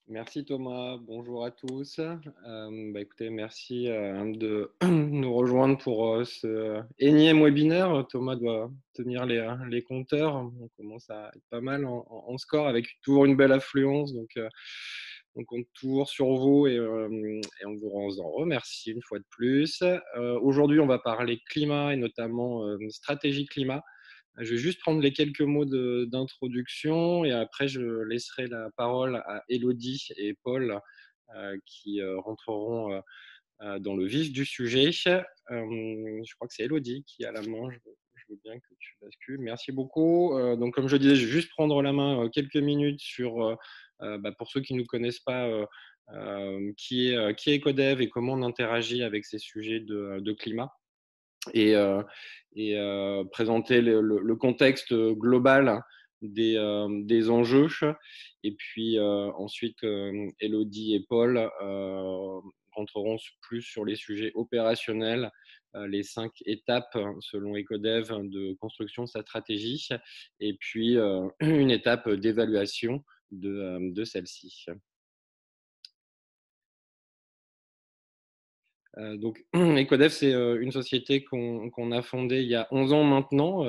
Merci Thomas, bonjour à tous. Écoutez, merci de nous rejoindre pour ce énième webinaire. Thomas doit tenir les compteurs. On commence à être pas mal en score avec toujours une belle affluence. Donc, on compte toujours sur vous et on vous en remercie une fois de plus. Aujourd'hui, on va parler climat et notamment stratégie climat. Je vais juste prendre les quelques mots d'introduction et après je laisserai la parole à Elodie et Paul qui rentreront dans le vif du sujet. Je crois que c'est Elodie qui a la main. Je veux bien que tu bascules. Merci beaucoup. Donc, comme je disais, je vais juste prendre la main quelques minutes sur, pour ceux qui ne nous connaissent pas, qui est Codev et comment on interagit avec ces sujets de climat et, présenter le contexte global des enjeux. Et puis ensuite, Elodie et Paul rentreront plus sur les sujets opérationnels, les 5 étapes selon Ecodev de construction de sa stratégie, et puis une étape d'évaluation de celle-ci. Donc, Ecodev, c'est une société qu'on a fondée il y a 11 ans maintenant,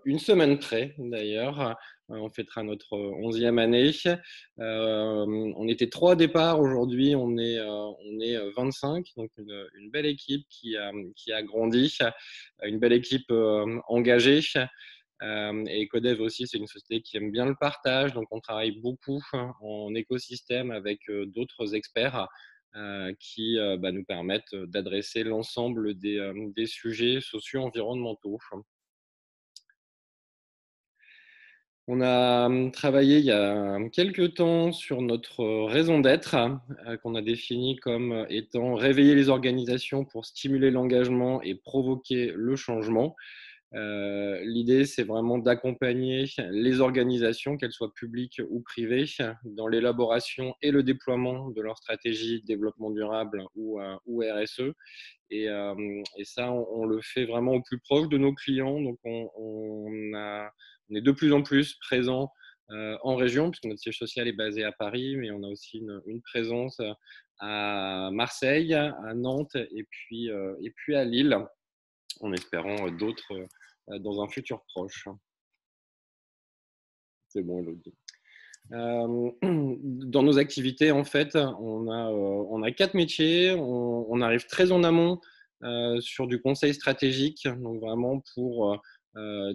une semaine près d'ailleurs. On fêtera notre 11e année. On était 3 au départ, aujourd'hui on est 25, donc une belle équipe qui a grandi, une belle équipe engagée. Et Ecodev aussi, c'est une société qui aime bien le partage, donc on travaille beaucoup en écosystème avec d'autres experts qui nous permettent d'adresser l'ensemble des sujets socio-environnementaux. On a travaillé il y a quelques temps sur notre raison d'être, qu'on a définie comme étant réveiller les organisations pour stimuler l'engagement et provoquer le changement. L'idée, c'est vraiment d'accompagner les organisations, qu'elles soient publiques ou privées, dans l'élaboration et le déploiement de leur stratégie de développement durable ou RSE. Et ça, on le fait vraiment au plus proche de nos clients. Donc, on est de plus en plus présent en région, puisque notre siège social est basé à Paris, mais on a aussi une présence à Marseille, à Nantes et puis à Lille, en espérant d'autres dans un futur proche. C'est bon, Elodie. Dans nos activités, en fait, on a 4 métiers. On arrive très en amont sur du conseil stratégique, donc vraiment pour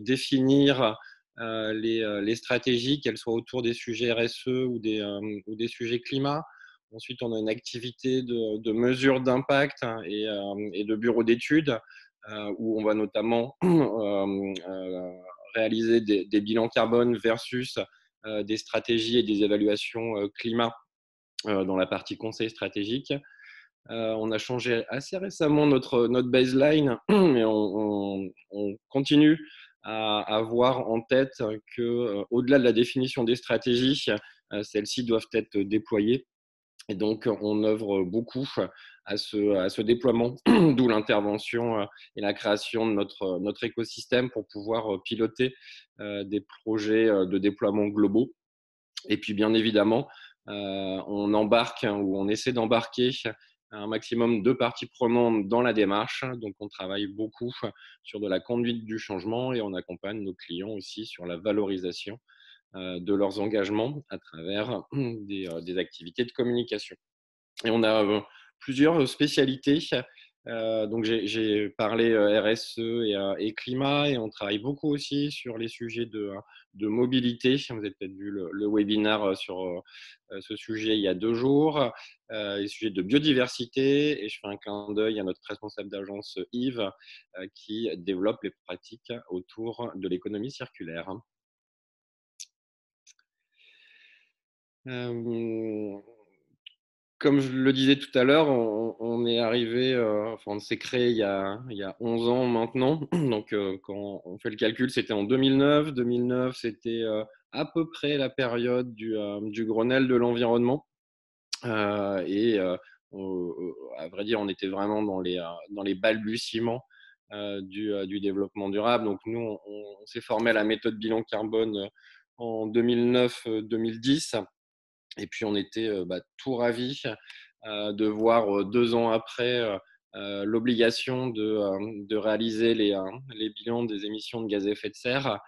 définir les stratégies, qu'elles soient autour des sujets RSE ou des sujets climat. Ensuite, on a une activité de mesure d'impact et de bureau d'études où on va notamment réaliser des bilans carbone versus des stratégies et des évaluations climat dans la partie conseil stratégique. On a changé assez récemment notre baseline, mais on continue à avoir en tête que, au-delà de la définition des stratégies, celles-ci doivent être déployées. Et donc, on œuvre beaucoup à ce déploiement, d'où l'intervention et la création de notre écosystème pour pouvoir piloter des projets de déploiement globaux. Et puis, bien évidemment, on embarque ou on essaie d'embarquer un maximum de parties prenantes dans la démarche. Donc, on travaille beaucoup sur de la conduite du changement et on accompagne nos clients aussi sur la valorisation de leurs engagements à travers des activités de communication. Et on a plusieurs spécialités. Donc, j'ai parlé RSE et climat, et on travaille beaucoup aussi sur les sujets de mobilité. Vous avez peut-être vu le webinaire sur ce sujet il y a 2 jours, les sujets de biodiversité. Et je fais un clin d'œil à notre responsable d'agence Yves qui développe les pratiques autour de l'économie circulaire. Euh, Comme je le disais tout à l'heure, on est arrivé, enfin, on s'est créé il y a 11 ans maintenant. Donc, quand on fait le calcul, c'était en 2009. 2009, c'était à peu près la période du Grenelle de l'environnement. Et à vrai dire, on était vraiment dans les balbutiements du développement durable. Donc, nous, on s'est formé à la méthode bilan carbone en 2009-2010. Et puis, on était tout ravis de voir 2 ans après l'obligation de réaliser les bilans des émissions de gaz à effet de serre.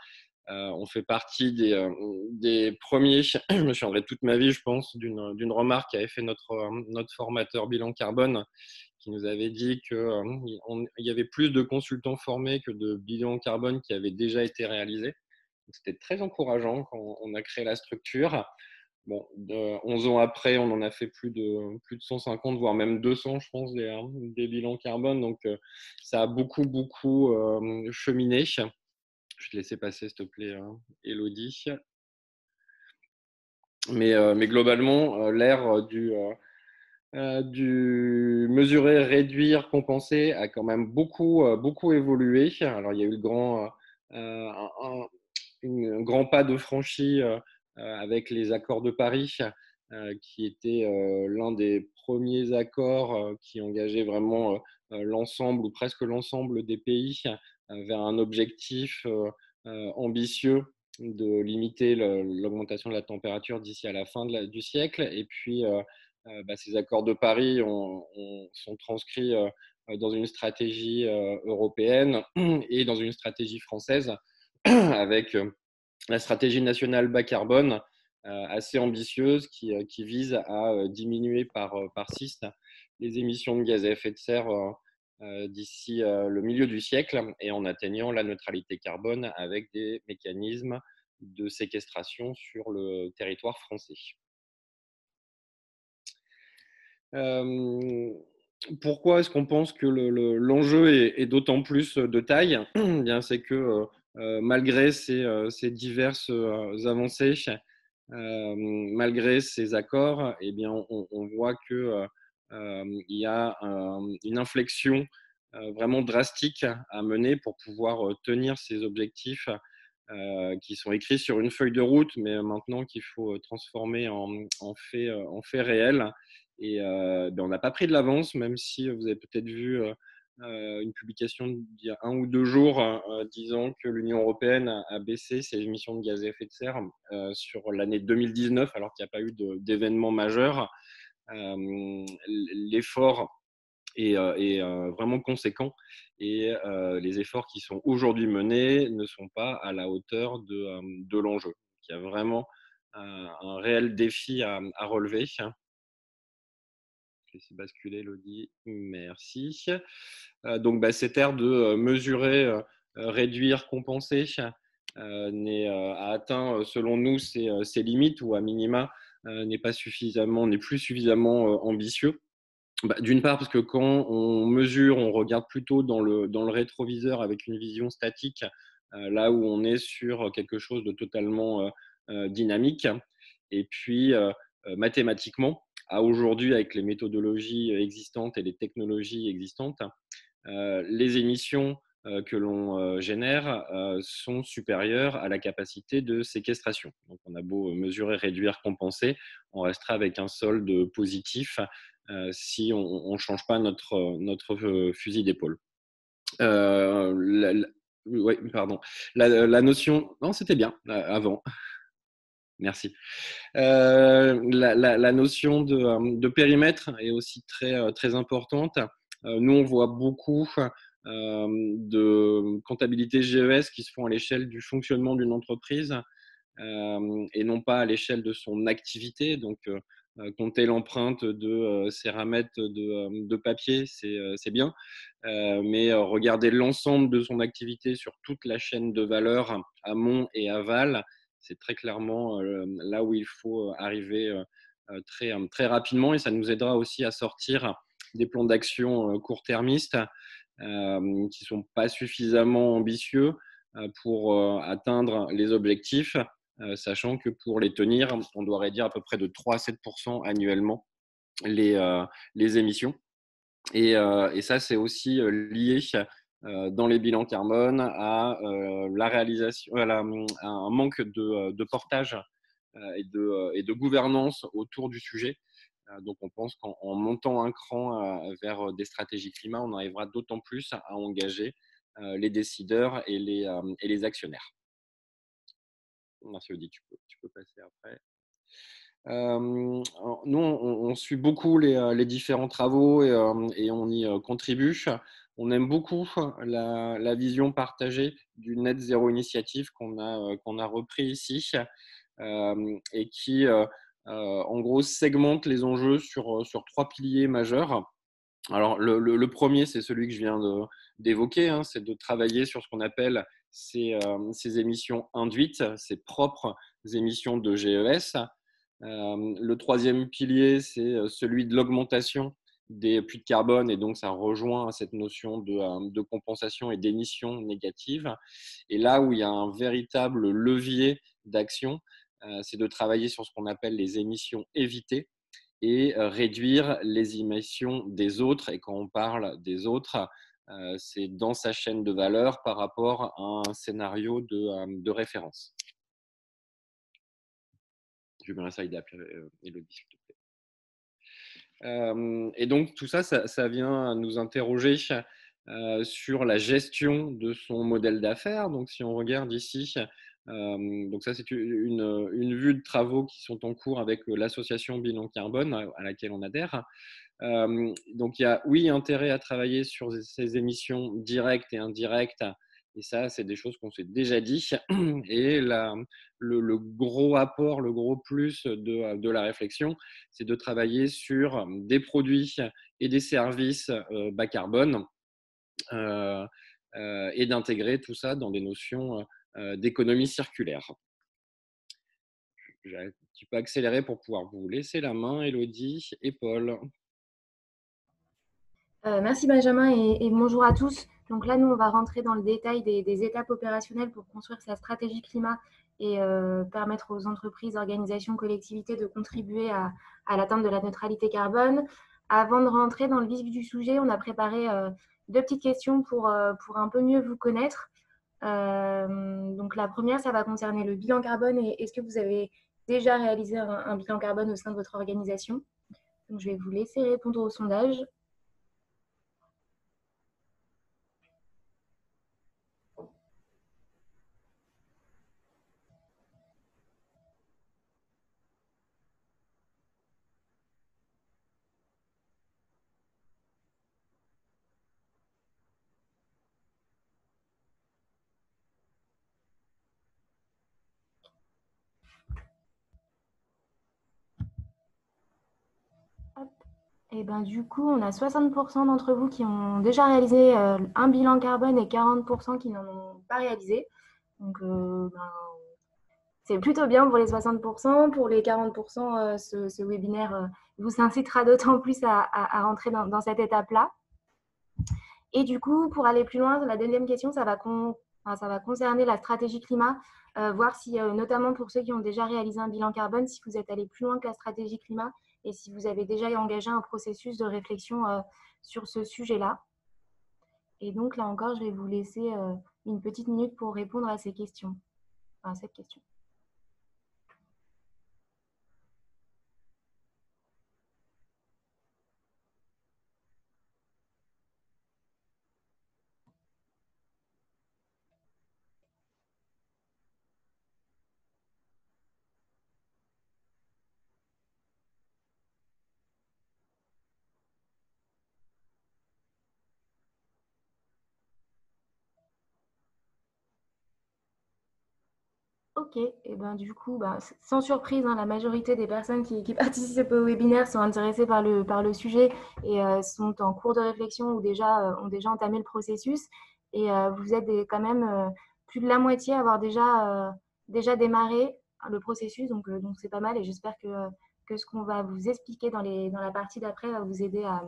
On fait partie des premiers, je me souviendrai toute ma vie, je pense, d'une remarque qu'avait fait notre formateur bilan carbone, qui nous avait dit qu'il y avait plus de consultants formés que de bilans carbone qui avaient déjà été réalisés. C'était très encourageant quand on a créé la structure. Bon, 11 ans après, on en a fait plus de 150, voire même 200, je pense, des bilans carbone. Donc, ça a beaucoup, beaucoup cheminé. Je vais te laisser passer, s'il te plaît, Elodie. Mais globalement, l'ère du mesurer, réduire, compenser a quand même beaucoup évolué. Alors, il y a eu un grand pas de franchi avec les accords de Paris, qui était l'un des premiers accords qui engageait vraiment l'ensemble ou presque l'ensemble des pays vers un objectif ambitieux de limiter l'augmentation de la température d'ici à la fin du siècle. Et puis, ces accords de Paris sont transcrits dans une stratégie européenne et dans une stratégie française avec la stratégie nationale bas carbone assez ambitieuse qui vise à diminuer par 6 les émissions de gaz à effet de serre d'ici le milieu du siècle et en atteignant la neutralité carbone avec des mécanismes de séquestration sur le territoire français. Pourquoi est-ce qu'on pense que l'enjeu est d'autant plus de taille? Bien, c'est que malgré ces diverses avancées, malgré ces accords, eh bien, on voit que il y a une inflexion vraiment drastique à mener pour pouvoir tenir ces objectifs qui sont écrits sur une feuille de route, mais maintenant qu'il faut transformer en fait réel. Et on n'a pas pris de l'avance, même si vous avez peut-être vu une publication d'il y a 1 ou 2 jours disant que l'Union européenne a baissé ses émissions de gaz à effet de serre sur l'année 2019, alors qu'il n'y a pas eu d'événement majeur. L'effort est vraiment conséquent et les efforts qui sont aujourd'hui menés ne sont pas à la hauteur de l'enjeu. Il y a vraiment un réel défi à relever. Je vais essayer de basculer, Elodie. Merci. Donc, cette ère de mesurer, réduire, compenser a atteint, selon nous, ses limites ou à minima n'est plus suffisamment ambitieux. D'une part, parce que quand on mesure, on regarde plutôt dans le rétroviseur avec une vision statique, là où on est sur quelque chose de totalement dynamique. Et puis, mathématiquement, à aujourd'hui, avec les méthodologies existantes et les technologies existantes, les émissions que l'on génère sont supérieures à la capacité de séquestration. Donc, on a beau mesurer, réduire, compenser, on restera avec un solde positif si on ne change pas notre fusil d'épaule. Ouais, pardon. La notion. Non, c'était bien avant. Merci. La notion de périmètre est aussi très importante. Nous, on voit beaucoup de comptabilité GES qui se font à l'échelle du fonctionnement d'une entreprise et non pas à l'échelle de son activité. Donc, compter l'empreinte de céramètre de papier, c'est bien, mais regarder l'ensemble de son activité sur toute la chaîne de valeur, amont et aval, c'est très clairement là où il faut arriver très rapidement et ça nous aidera aussi à sortir des plans d'action court-termistes qui ne sont pas suffisamment ambitieux pour atteindre les objectifs, sachant que pour les tenir, on doit réduire à peu près de 3 à 7% annuellement les émissions. Et ça, c'est aussi lié dans les bilans carbone à la réalisation, à un manque de portage et de gouvernance autour du sujet. Donc, on pense qu'en montant un cran vers des stratégies climat, on arrivera d'autant plus à engager les décideurs et les actionnaires. Merci, Audi, tu peux passer après. Nous, on suit beaucoup les différents travaux et on y contribue. On aime beaucoup la vision partagée du Net Zéro Initiative qu'on a repris ici et qui, en gros, segmente les enjeux sur trois piliers majeurs. Alors, le premier, c'est celui que je viens d'évoquer, hein, c'est de travailler sur ce qu'on appelle ces émissions induites, ces propres émissions de GES. Le troisième pilier, c'est celui de l'augmentation des puits de carbone, et donc ça rejoint cette notion de compensation et d'émissions négatives. Et là où il y a un véritable levier d'action, c'est de travailler sur ce qu'on appelle les émissions évitées et réduire les émissions des autres. Et quand on parle des autres, c'est dans sa chaîne de valeur par rapport à un scénario de référence. Je mets un slide après, Élodie, s'il te plaît. Et donc, tout ça, ça vient nous interroger sur la gestion de son modèle d'affaires. Donc, si on regarde ici, donc ça, c'est une vue de travaux qui sont en cours avec l'association Bilan Carbone à laquelle on adhère. Donc, il y a, oui, intérêt à travailler sur ces émissions directes et indirectes. Et ça, c'est des choses qu'on s'est déjà dit. Et le gros apport, le gros plus de la réflexion, c'est de travailler sur des produits et des services bas carbone et d'intégrer tout ça dans des notions d'économie circulaire. J'ai un petit peu accéléré pour pouvoir vous laisser la main, Élodie et Paul. Merci Benjamin et bonjour à tous. Donc là, nous, on va rentrer dans le détail des étapes opérationnelles pour construire sa stratégie climat et permettre aux entreprises, organisations, collectivités de contribuer à l'atteinte de la neutralité carbone. Avant de rentrer dans le vif du sujet, on a préparé deux petites questions pour un peu mieux vous connaître. Donc la première, ça va concerner le bilan carbone et est-ce que vous avez déjà réalisé un bilan carbone au sein de votre organisation? Donc je vais vous laisser répondre au sondage. Et ben, du coup, on a 60% d'entre vous qui ont déjà réalisé un bilan carbone et 40% qui n'en ont pas réalisé. Donc, c'est plutôt bien pour les 60%. Pour les 40%, ce webinaire vous incitera d'autant plus à rentrer dans cette étape-là. Et du coup, pour aller plus loin, la deuxième question, ça va concerner la stratégie climat, voir si, notamment pour ceux qui ont déjà réalisé un bilan carbone, si vous êtes allé plus loin que la stratégie climat et si vous avez déjà engagé un processus de réflexion sur ce sujet-là. Et donc, là encore, je vais vous laisser une petite minute pour répondre à ces questions, à cette question. Ok, et ben du coup, sans surprise, hein, la majorité des personnes qui participent au webinaire sont intéressées par le sujet et sont en cours de réflexion ou ont déjà entamé le processus. Et vous êtes quand même plus de la moitié à avoir déjà démarré le processus, donc c'est pas mal. Et j'espère que ce qu'on va vous expliquer dans la partie d'après va vous aider à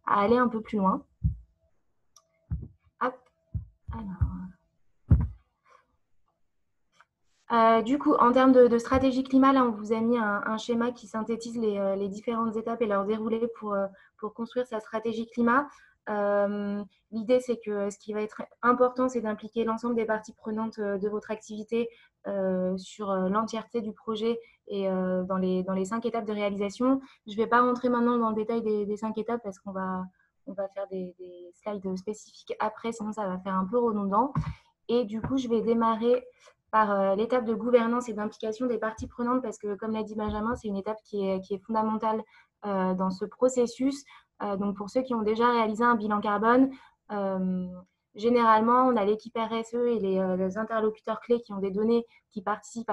aller un peu plus loin. Hop, alors. Du coup, en termes de stratégie climat, là, on vous a mis un schéma qui synthétise les différentes étapes et leur déroulé pour construire sa stratégie climat. L'idée, c'est que ce qui va être important, c'est d'impliquer l'ensemble des parties prenantes de votre activité sur l'entièreté du projet et dans les 5 étapes de réalisation. Je ne vais pas rentrer maintenant dans le détail des 5 étapes parce qu'on va faire des slides spécifiques après, sinon ça va faire un peu redondant. Et du coup, je vais démarrer par l'étape de gouvernance et d'implication des parties prenantes, parce que, comme l'a dit Benjamin, c'est une étape qui est fondamentale dans ce processus. Donc, pour ceux qui ont déjà réalisé un bilan carbone, généralement, on a l'équipe RSE et les interlocuteurs clés qui ont des données qui participent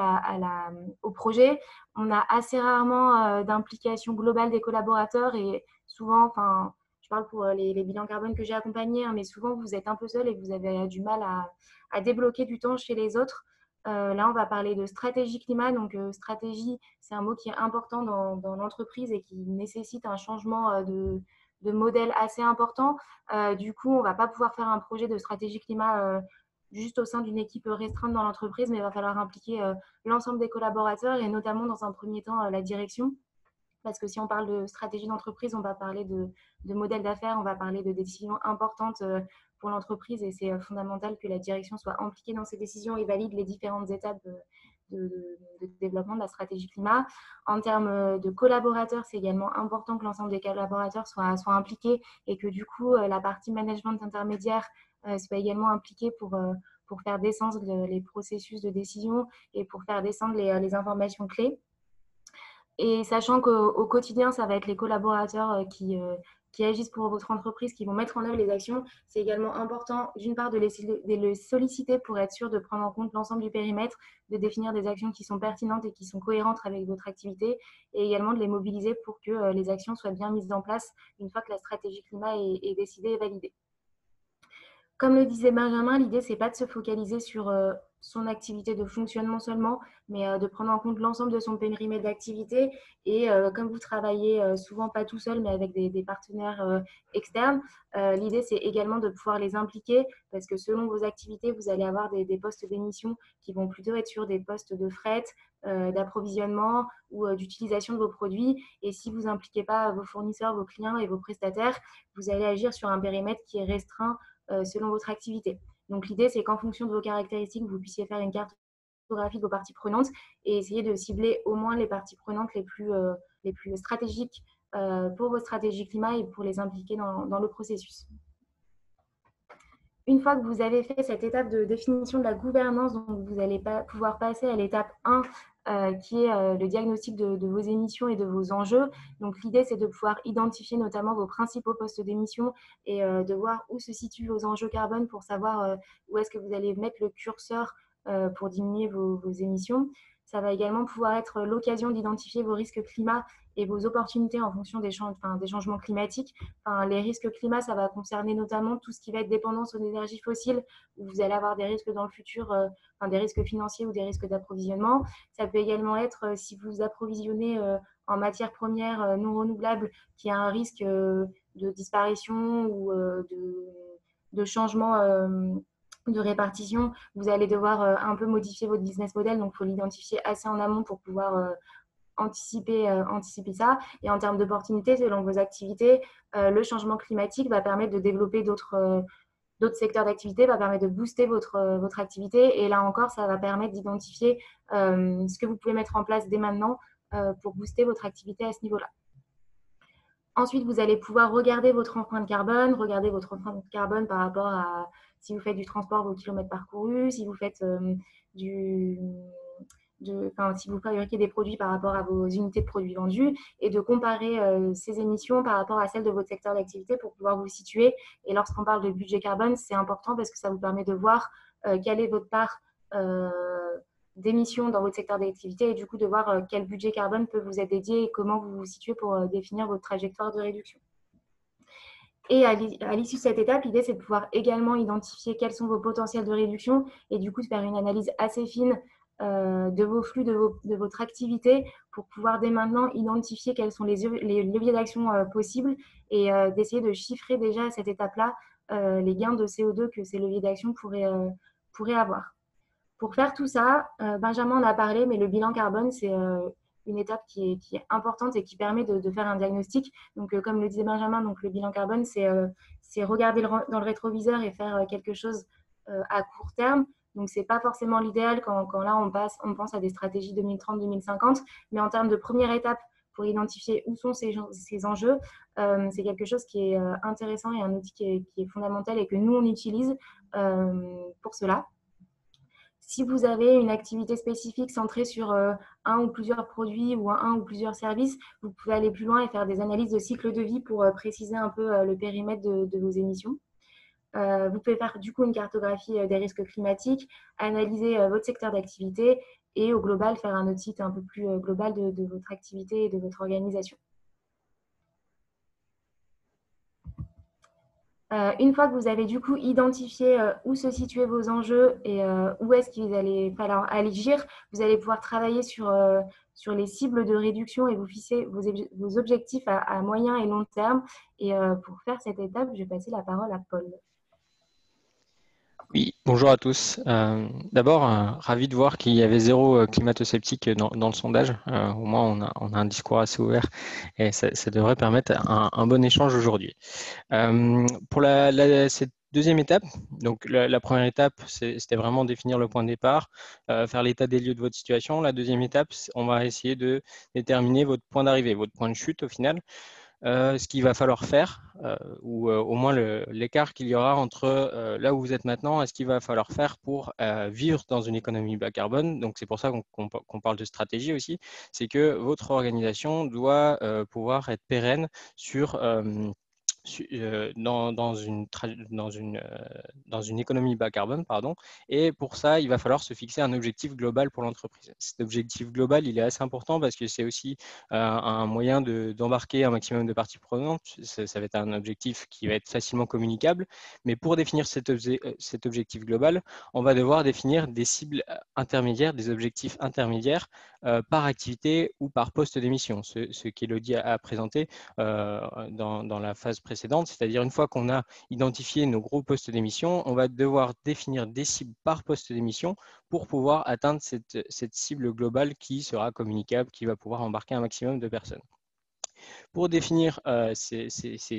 au projet. On a assez rarement d'implication globale des collaborateurs et souvent, enfin, je parle pour les bilans carbone que j'ai accompagnés, mais souvent, vous êtes un peu seul et vous avez du mal à débloquer du temps chez les autres. Là, on va parler de stratégie climat. Donc, stratégie, c'est un mot qui est important dans l'entreprise et qui nécessite un changement de modèle assez important. Du coup, on ne va pas pouvoir faire un projet de stratégie climat juste au sein d'une équipe restreinte dans l'entreprise, mais il va falloir impliquer l'ensemble des collaborateurs et notamment, dans un premier temps, la direction. Parce que si on parle de stratégie d'entreprise, on va parler de modèle d'affaires, on va parler de décisions importantes pour l'entreprise et c'est fondamental que la direction soit impliquée dans ces décisions et valide les différentes étapes de développement de la stratégie climat. En termes de collaborateurs, c'est également important que l'ensemble des collaborateurs soient impliqués et que du coup, la partie management intermédiaire soit également impliquée pour faire descendre les processus de décision et pour faire descendre les informations clés. Et sachant qu'au quotidien, ça va être les collaborateurs qui agissent pour votre entreprise, qui vont mettre en œuvre les actions, c'est également important, d'une part, de les solliciter pour être sûr de prendre en compte l'ensemble du périmètre, de définir des actions qui sont pertinentes et qui sont cohérentes avec votre activité, et également de les mobiliser pour que les actions soient bien mises en place une fois que la stratégie climat est décidée et validée. Comme le disait Benjamin, l'idée, c'est pas de se focaliser sur son activité de fonctionnement seulement, mais de prendre en compte l'ensemble de son périmètre d'activité. Et comme vous travaillez souvent pas tout seul, mais avec des partenaires externes, l'idée, c'est également de pouvoir les impliquer parce que selon vos activités, vous allez avoir des postes d'émission qui vont plutôt être sur des postes de fret, d'approvisionnement ou d'utilisation de vos produits. Et si vous impliquez pas vos fournisseurs, vos clients et vos prestataires, vous allez agir sur un périmètre qui est restreint selon votre activité. Donc l'idée, c'est qu'en fonction de vos caractéristiques, vous puissiez faire une cartographie de vos parties prenantes et essayer de cibler au moins les parties prenantes les plus stratégiques pour vos stratégies climat et pour les impliquer dans le processus. Une fois que vous avez fait cette étape de définition de la gouvernance, donc vous allez pouvoir passer à l'étape 1, qui est le diagnostic de vos émissions et de vos enjeux. Donc, l'idée, c'est de pouvoir identifier notamment vos principaux postes d'émissions et de voir où se situent vos enjeux carbone pour savoir où est-ce que vous allez mettre le curseur pour diminuer vos émissions. Ça va également pouvoir être l'occasion d'identifier vos risques climat et vos opportunités en fonction des changements climatiques. Les risques climat, ça va concerner notamment tout ce qui va être dépendance aux énergies fossiles, où vous allez avoir des risques dans le futur, des risques financiers ou des risques d'approvisionnement. Ça peut également être si vous approvisionnez en matières premières non renouvelables, qui a un risque de disparition ou de changement de répartition. Vous allez devoir un peu modifier votre business model, donc il faut l'identifier assez en amont pour pouvoir anticiper ça. Et en termes d'opportunités, selon vos activités, le changement climatique va permettre de développer d'autres secteurs d'activité, va permettre de booster votre activité. Et là encore, ça va permettre d'identifier ce que vous pouvez mettre en place dès maintenant pour booster votre activité à ce niveau-là. Ensuite, vous allez pouvoir regarder votre empreinte carbone par rapport à si vous faites du transport, vos kilomètres parcourus, si vous faites si vous fabriquez des produits par rapport à vos unités de produits vendus et de comparer ces émissions par rapport à celles de votre secteur d'activité pour pouvoir vous situer. Et lorsqu'on parle de budget carbone, c'est important parce que ça vous permet de voir quelle est votre part d'émissions dans votre secteur d'activité et du coup de voir quel budget carbone peut vous être dédié et comment vous vous situez pour définir votre trajectoire de réduction. Et à l'issue de cette étape, l'idée, c'est de pouvoir également identifier quels sont vos potentiels de réduction et du coup de faire une analyse assez fine de vos flux, de votre activité pour pouvoir dès maintenant identifier quels sont les leviers d'action possibles et d'essayer de chiffrer déjà à cette étape-là les gains de CO2 que ces leviers d'action pourraient avoir. Pour faire tout ça, Benjamin en a parlé, mais le bilan carbone, c'est une étape qui est importante et qui permet de faire un diagnostic. Donc, comme le disait Benjamin, donc le bilan carbone, c'est regarder dans le rétroviseur et faire quelque chose à court terme. Donc, ce n'est pas forcément l'idéal quand là, on pense à des stratégies 2030-2050. Mais en termes de première étape, pour identifier où sont ces enjeux, c'est quelque chose qui est intéressant et un outil qui est fondamental et que nous, on utilise pour cela. Si vous avez une activité spécifique centrée sur un ou plusieurs produits ou un ou plusieurs services, vous pouvez aller plus loin et faire des analyses de cycle de vie pour préciser un peu le périmètre de vos émissions. Vous pouvez faire du coup une cartographie des risques climatiques, analyser votre secteur d'activité et au global faire un audit un peu plus global de votre activité et de votre organisation. Une fois que vous avez du coup identifié où se situaient vos enjeux et où est-ce qu'il allait falloir agir, vous allez pouvoir travailler sur les cibles de réduction et vous fixer vos objectifs à moyen et long terme. Et pour faire cette étape, je vais passer la parole à Paul. Oui, bonjour à tous. D'abord, ravi de voir qu'il y avait zéro climato-sceptique dans le sondage. Au moins, on a un discours assez ouvert et ça devrait permettre un bon échange aujourd'hui. Pour cette deuxième étape, donc la première étape, c'était vraiment définir le point de départ, faire l'état des lieux de votre situation. La deuxième étape, on va essayer de déterminer votre point d'arrivée, votre point de chute au final. Ce qu'il va falloir faire, ou au moins l'écart qu'il y aura entre là où vous êtes maintenant et ce qu'il va falloir faire pour vivre dans une économie bas carbone. Donc c'est pour ça qu'on parle de stratégie aussi, c'est que votre organisation doit pouvoir être pérenne sur dans une économie bas carbone, pardon. Et pour ça, il va falloir se fixer un objectif global pour l'entreprise. Cet objectif global, il est assez important parce que c'est aussi un moyen d'embarquer un maximum de parties prenantes. Ça va être un objectif qui va être facilement communicable. Mais pour définir cet objectif global, on va devoir définir des cibles intermédiaires, des objectifs intermédiaires par activité ou par poste d'émission, ce qu'Elodie a présenté dans la phase précédente, c'est-à-dire une fois qu'on a identifié nos gros postes d'émission, on va devoir définir des cibles par poste d'émission pour pouvoir atteindre cette cible globale qui sera communicable, qui va pouvoir embarquer un maximum de personnes. Pour définir ces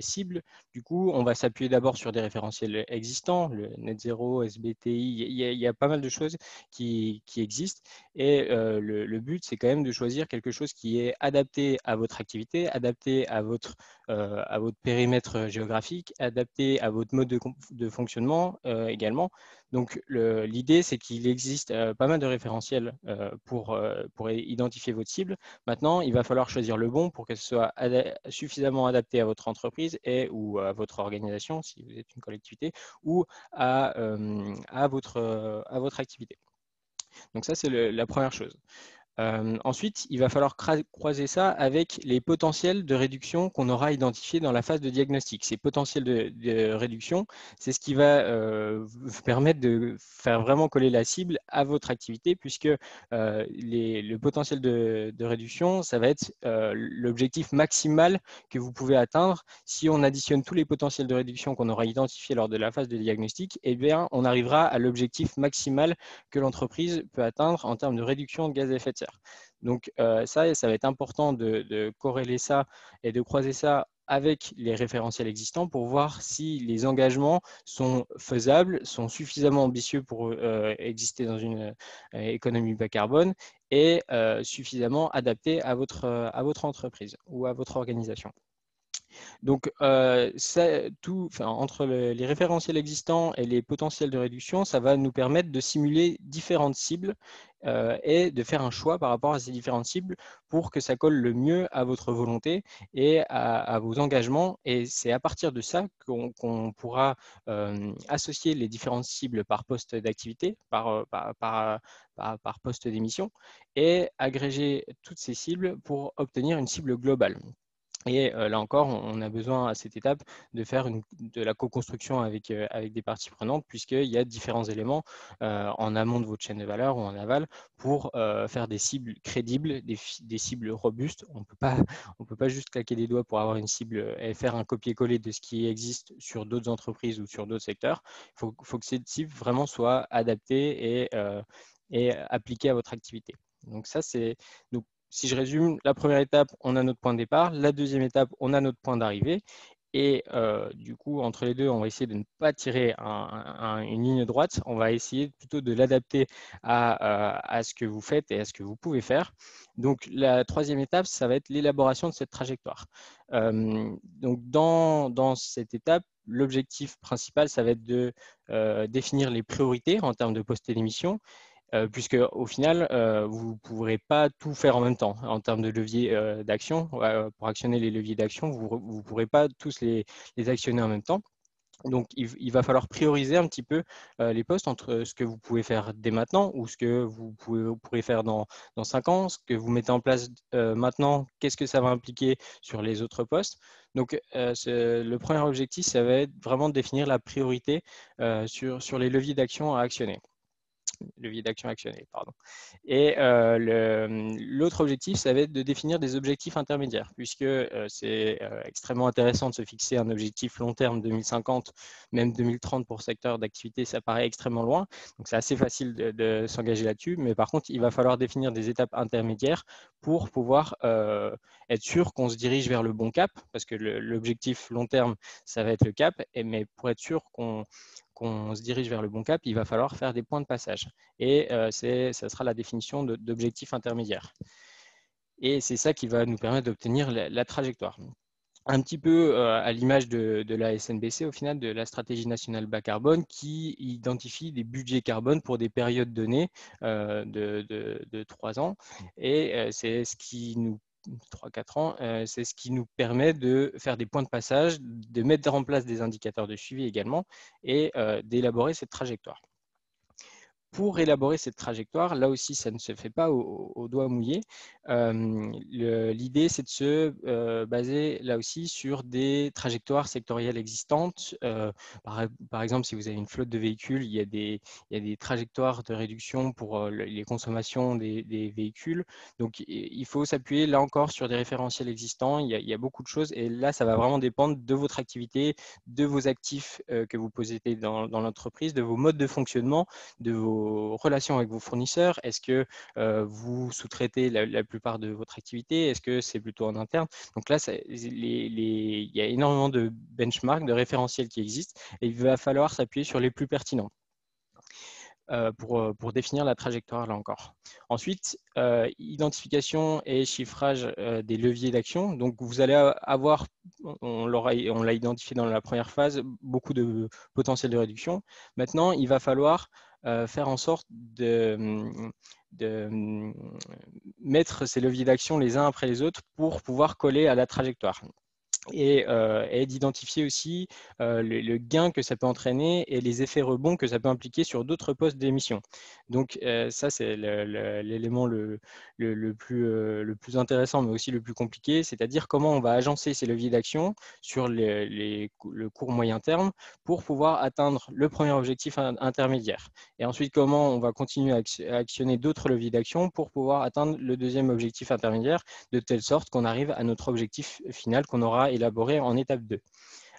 cibles, du coup, on va s'appuyer d'abord sur des référentiels existants, le Net Zero, SBTI, il y a pas mal de choses qui existent. Et le but, c'est quand même de choisir quelque chose qui est adapté à votre activité, adapté à votre périmètre géographique, adapté à votre mode de fonctionnement également. Donc, l'idée, c'est qu'il existe pas mal de référentiels pour identifier votre cible. Maintenant, il va falloir choisir le bon pour que ce soit suffisamment adapté à votre entreprise ou à votre organisation, si vous êtes une collectivité, ou à votre activité. Donc ça, c'est la première chose. Ensuite, il va falloir croiser ça avec les potentiels de réduction qu'on aura identifiés dans la phase de diagnostic. Ces potentiels de réduction, c'est ce qui va vous permettre de faire vraiment coller la cible à votre activité, puisque le potentiel de réduction, ça va être l'objectif maximal que vous pouvez atteindre. Si on additionne tous les potentiels de réduction qu'on aura identifiés lors de la phase de diagnostic, eh bien, on arrivera à l'objectif maximal que l'entreprise peut atteindre en termes de réduction de gaz à effet de serre. Donc ça va être important de corréler ça et de croiser ça avec les référentiels existants pour voir si les engagements sont faisables, sont suffisamment ambitieux pour exister dans une économie bas carbone et suffisamment adaptés à votre entreprise ou à votre organisation. Donc, entre les référentiels existants et les potentiels de réduction, ça va nous permettre de simuler différentes cibles et de faire un choix par rapport à ces différentes cibles pour que ça colle le mieux à votre volonté et à vos engagements. Et c'est à partir de ça qu'on pourra associer les différentes cibles par poste d'activité, par poste d'émission, et agréger toutes ces cibles pour obtenir une cible globale. Et là encore, on a besoin à cette étape de faire de la co-construction avec des parties prenantes, puisqu'il y a différents éléments en amont de votre chaîne de valeur ou en aval pour faire des cibles crédibles, des cibles robustes. On peut pas juste claquer des doigts pour avoir une cible et faire un copier-coller de ce qui existe sur d'autres entreprises ou sur d'autres secteurs. Il faut que cette cible vraiment soit adaptée et appliquée à votre activité. Donc ça, c'est... Si je résume, la première étape, on a notre point de départ. La deuxième étape, on a notre point d'arrivée. Et du coup, entre les deux, on va essayer de ne pas tirer une ligne droite. On va essayer plutôt de l'adapter à ce que vous faites et à ce que vous pouvez faire. Donc, la troisième étape, ça va être l'élaboration de cette trajectoire. Donc, dans cette étape, l'objectif principal, ça va être de définir les priorités en termes de postes d'émission puisque au final, vous ne pourrez pas tout faire en même temps en termes de levier d'action. Pour actionner les leviers d'action, vous ne pourrez pas tous les actionner en même temps. Donc, il va falloir prioriser un petit peu les postes entre ce que vous pouvez faire dès maintenant ou ce que vous pourrez faire dans 5 ans, ce que vous mettez en place maintenant, qu'est-ce que ça va impliquer sur les autres postes. Donc, le premier objectif, ça va être vraiment de définir la priorité sur les leviers d'action à actionner. Levier d'action actionné, pardon. Et l'autre objectif, ça va être de définir des objectifs intermédiaires, puisque c'est extrêmement intéressant de se fixer un objectif long terme 2050, même 2030 pour secteur d'activité, ça paraît extrêmement loin. Donc c'est assez facile de s'engager là-dessus, mais par contre, il va falloir définir des étapes intermédiaires pour pouvoir être sûr qu'on se dirige vers le bon cap, parce que l'objectif long terme, ça va être le cap, mais pour être sûr qu'on se dirige vers le bon cap, il va falloir faire des points de passage. Et ça sera la définition d'objectifs intermédiaires. Et c'est ça qui va nous permettre d'obtenir la trajectoire. Un petit peu à l'image de la SNBC, au final, de la stratégie nationale bas carbone, qui identifie des budgets carbone pour des périodes données de 3 ans. Et c'est ce qui nous 3-4 ans, c'est ce qui nous permet de faire des points de passage, de mettre en place des indicateurs de suivi également et d'élaborer cette trajectoire. Pour élaborer cette trajectoire, là aussi, ça ne se fait pas au doigt mouillé. L'idée, c'est de se baser là aussi sur des trajectoires sectorielles existantes. Par exemple, si vous avez une flotte de véhicules, il y a des trajectoires de réduction pour les consommations des véhicules. Donc, il faut s'appuyer là encore sur des référentiels existants. Il y a beaucoup de choses et là, ça va vraiment dépendre de votre activité, de vos actifs que vous possédez dans l'entreprise, de vos modes de fonctionnement, de vos relations avec vos fournisseurs. Est-ce que vous sous-traitez la plupart de votre activité? Est-ce que c'est plutôt en interne? Donc là, il y a énormément de benchmarks, de référentiels qui existent et il va falloir s'appuyer sur les plus pertinents. Pour définir la trajectoire, là encore. Ensuite, identification et chiffrage des leviers d'action. Donc, vous allez avoir, on l'a identifié dans la première phase, beaucoup de potentiel de réduction. Maintenant, il va falloir faire en sorte de mettre ces leviers d'action les uns après les autres pour pouvoir coller à la trajectoire. Et d'identifier aussi le gain que ça peut entraîner et les effets rebonds que ça peut impliquer sur d'autres postes d'émission. Donc ça, c'est l'élément le plus intéressant, mais aussi le plus compliqué, c'est-à-dire comment on va agencer ces leviers d'action sur le court moyen terme pour pouvoir atteindre le premier objectif intermédiaire. Et ensuite, comment on va continuer à actionner d'autres leviers d'action pour pouvoir atteindre le deuxième objectif intermédiaire, de telle sorte qu'on arrive à notre objectif final qu'on aura élaboré en étape 2.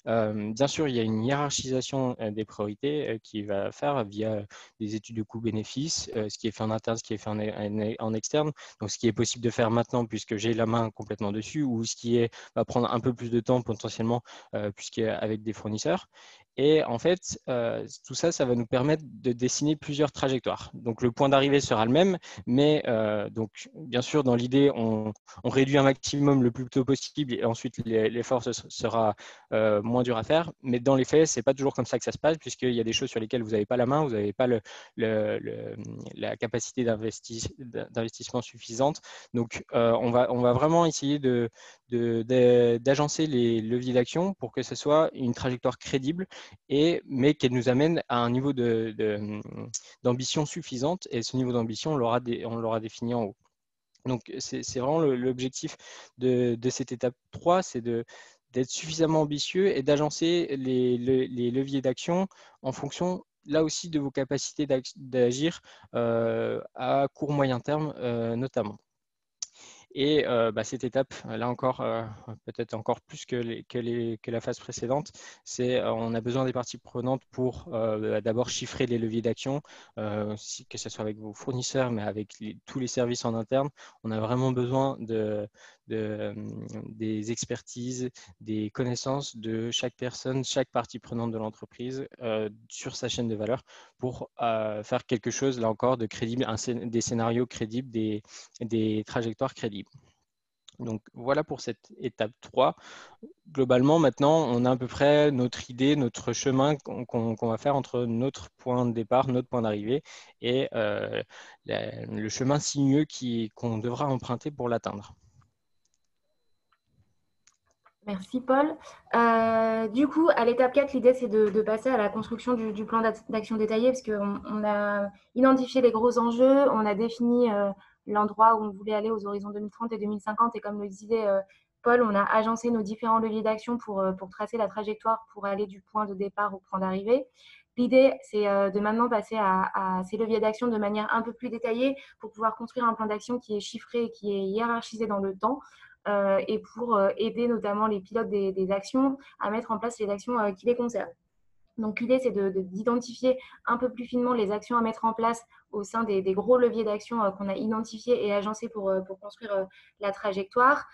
Bien sûr, il y a une hiérarchisation des priorités qui va faire via des études de coûts-bénéfices, ce qui est fait en interne, ce qui est fait en externe. Donc, ce qui est possible de faire maintenant puisque j'ai la main complètement dessus ou ce qui va prendre un peu plus de temps potentiellement puisqu'avec des fournisseurs. Et en fait, tout ça, ça va nous permettre de dessiner plusieurs trajectoires. Donc, le point d'arrivée sera le même, mais donc, bien sûr, dans l'idée, on réduit un maximum le plus tôt possible et ensuite l'effort sera moins dur à faire. Mais dans les faits, ce n'est pas toujours comme ça que ça se passe, puisqu'il y a des choses sur lesquelles vous n'avez pas la main, vous n'avez pas la capacité d'investissement suffisante. Donc, on va vraiment essayer d'agencer les leviers d'action pour que ce soit une trajectoire crédible, mais qu'elle nous amène à un niveau d'ambition suffisante. Et ce niveau d'ambition, on l'aura défini en haut. Donc, c'est vraiment l'objectif de cette étape 3, c'est d'être suffisamment ambitieux et d'agencer les leviers d'action en fonction, là aussi, de vos capacités d'agir à court moyen terme notamment. Et cette étape, là encore, peut-être encore plus que la phase précédente, c'est on a besoin des parties prenantes pour d'abord chiffrer les leviers d'action, que ce soit avec vos fournisseurs, mais avec tous les services en interne. On a vraiment besoin des expertises, des connaissances de chaque personne, chaque partie prenante de l'entreprise sur sa chaîne de valeur pour faire quelque chose, là encore, de crédible, des scénarios crédibles, des trajectoires crédibles. Donc voilà pour cette étape 3. Globalement, maintenant, on a à peu près notre idée, notre chemin qu'on va faire entre notre point de départ, notre point d'arrivée et le chemin sinueux qu'on devra emprunter pour l'atteindre. Merci Paul. Du coup, à l'étape 4, l'idée c'est de passer à la construction du plan d'action détaillé parce qu'on a identifié les gros enjeux, on a défini l'endroit où on voulait aller aux horizons 2030 et 2050 et comme le disait Paul, on a agencé nos différents leviers d'action pour tracer la trajectoire pour aller du point de départ au point d'arrivée. L'idée, c'est de maintenant passer à ces leviers d'action de manière un peu plus détaillée pour pouvoir construire un plan d'action qui est chiffré et qui est hiérarchisé dans le temps. Et pour aider notamment les pilotes des actions à mettre en place les actions qui les concernent. Donc l'idée, c'est d'identifier un peu plus finement les actions à mettre en place au sein des gros leviers d'action qu'on a identifiés et agencés pour construire la trajectoire.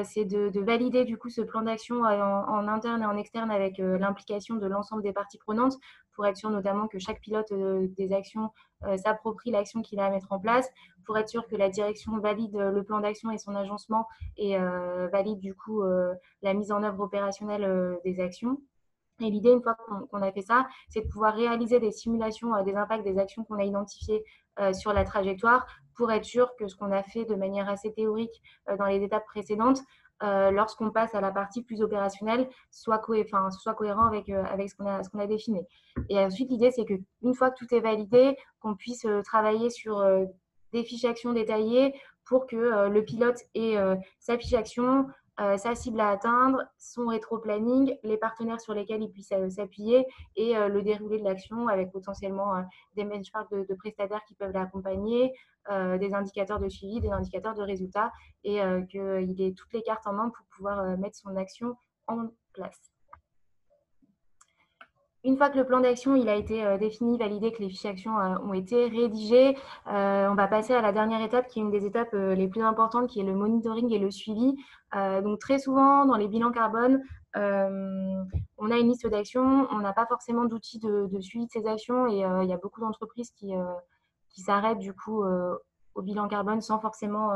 C'est de valider du coup ce plan d'action en interne et en externe avec l'implication de l'ensemble des parties prenantes pour être sûr notamment que chaque pilote des actions s'approprie l'action qu'il a à mettre en place, pour être sûr que la direction valide le plan d'action et son agencement et valide du coup la mise en œuvre opérationnelle des actions. Et l'idée, une fois qu'on a fait ça, c'est de pouvoir réaliser des simulations des impacts des actions qu'on a identifiées sur la trajectoire pour être sûr que ce qu'on a fait de manière assez théorique dans les étapes précédentes, lorsqu'on passe à la partie plus opérationnelle, soit cohérent avec ce qu'on a défini. Et ensuite, l'idée, c'est qu'une fois que tout est validé, qu'on puisse travailler sur des fiches actions détaillées pour que le pilote ait sa fiche action, sa cible à atteindre, son rétro-planning, les partenaires sur lesquels il puisse s'appuyer et le déroulé de l'action avec potentiellement des benchmarks de prestataires qui peuvent l'accompagner, des indicateurs de suivi, des indicateurs de résultats et qu'il ait toutes les cartes en main pour pouvoir mettre son action en place. Une fois que le plan d'action il a été défini, validé, que les fiches actions ont été rédigées, on va passer à la dernière étape qui est une des étapes les plus importantes, qui est le monitoring et le suivi. Donc très souvent dans les bilans carbone, on a une liste d'actions, on n'a pas forcément d'outils de suivi de ces actions et il y a beaucoup d'entreprises qui s'arrêtent du coup au bilan carbone sans forcément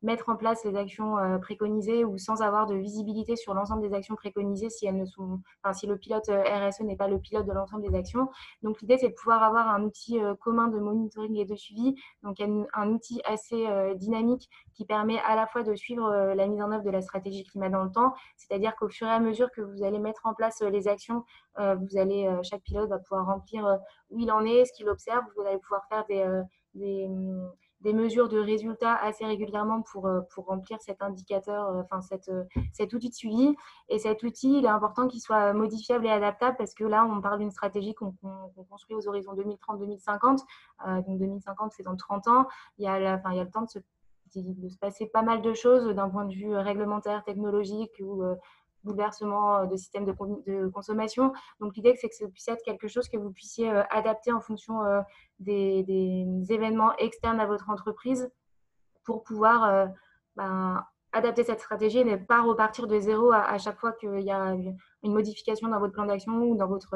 mettre en place les actions préconisées ou sans avoir de visibilité sur l'ensemble des actions préconisées si elles ne sont, enfin, si le pilote RSE n'est pas le pilote de l'ensemble des actions. Donc l'idée c'est de pouvoir avoir un outil commun de monitoring et de suivi, donc un outil assez dynamique qui permet à la fois de suivre la mise en œuvre de la stratégie climat dans le temps, c'est-à-dire qu'au fur et à mesure que vous allez mettre en place les actions, chaque pilote va pouvoir remplir où il en est, ce qu'il observe, vous allez pouvoir faire des mesures de résultats assez régulièrement pour remplir cet indicateur, cet outil de suivi. Et cet outil, il est important qu'il soit modifiable et adaptable parce que là, on parle d'une stratégie qu'on construit aux horizons 2030-2050. Donc 2050, c'est dans 30 ans. Il y a le temps de se passer pas mal de choses d'un point de vue réglementaire, technologique ou bouleversement de système de consommation. Donc l'idée, c'est que ça puisse être quelque chose que vous puissiez adapter en fonction des événements externes à votre entreprise pour pouvoir adapter cette stratégie et ne pas repartir de zéro à chaque fois qu'il y a une modification dans votre plan d'action ou dans votre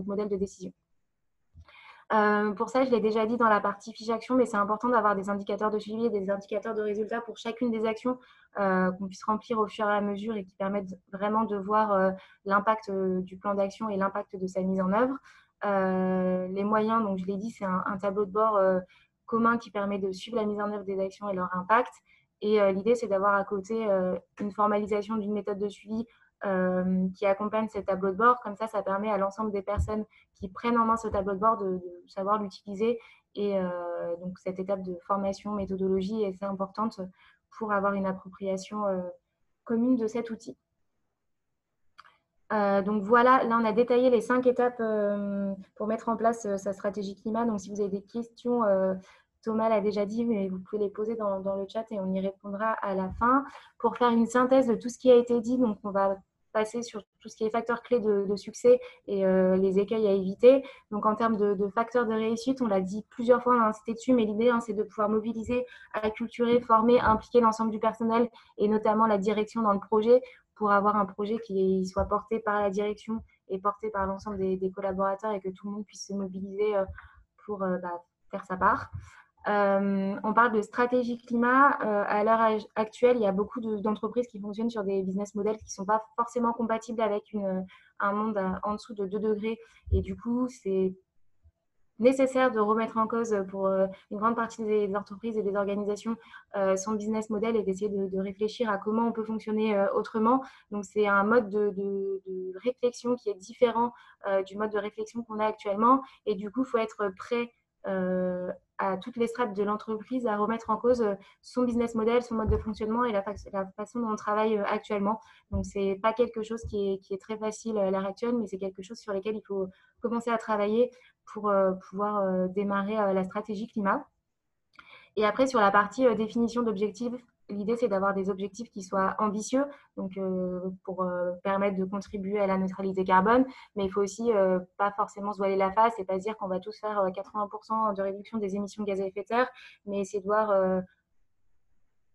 modèle de décision. Pour ça, je l'ai déjà dit dans la partie fiche action, mais c'est important d'avoir des indicateurs de suivi et des indicateurs de résultats pour chacune des actions qu'on puisse remplir au fur et à mesure et qui permettent vraiment de voir l'impact du plan d'action et l'impact de sa mise en œuvre. Les moyens, donc je l'ai dit, c'est un tableau de bord commun qui permet de suivre la mise en œuvre des actions et leur impact. Et l'idée, c'est d'avoir à côté une formalisation d'une méthode de suivi qui accompagne ce tableau de bord. Comme ça permet à l'ensemble des personnes qui prennent en main ce tableau de bord de savoir l'utiliser. Et donc, cette étape de formation, méthodologie est assez importante pour avoir une appropriation commune de cet outil. Donc voilà, là on a détaillé les 5 étapes pour mettre en place sa stratégie climat. Donc si vous avez des questions, Thomas l'a déjà dit, mais vous pouvez les poser dans le chat et on y répondra à la fin. Pour faire une synthèse de tout ce qui a été dit, donc on va passer sur tout ce qui est facteurs clés de succès et les écueils à éviter. Donc en termes de facteurs de réussite, on l'a dit plusieurs fois, on a insisté dessus, mais l'idée c'est de pouvoir mobiliser, acculturer, former, impliquer l'ensemble du personnel et notamment la direction dans le projet pour avoir un projet qui soit porté par la direction et porté par l'ensemble des collaborateurs et que tout le monde puisse se mobiliser pour faire sa part. On parle de stratégie climat. À l'heure actuelle, il y a beaucoup d'entreprises qui fonctionnent sur des business models qui ne sont pas forcément compatibles avec un monde en dessous de 2 degrés. Et du coup, c'est nécessaire de remettre en cause pour une grande partie des entreprises et des organisations son business model et d'essayer de réfléchir à comment on peut fonctionner autrement. Donc, c'est un mode de réflexion qui est différent du mode de réflexion qu'on a actuellement. Et du coup, il faut être prêt à toutes les strates de l'entreprise à remettre en cause son business model, son mode de fonctionnement et la façon dont on travaille actuellement. Donc, ce n'est pas quelque chose qui est très facile à l'heure actuelle, mais c'est quelque chose sur lequel il faut commencer à travailler pour pouvoir démarrer la stratégie climat. Et après, sur la partie définition d'objectifs, l'idée, c'est d'avoir des objectifs qui soient ambitieux, donc pour permettre de contribuer à la neutralité carbone. Mais il faut aussi pas forcément se voiler la face et pas se dire qu'on va tous faire 80% de réduction des émissions de gaz à effet de serre, mais essayer de voir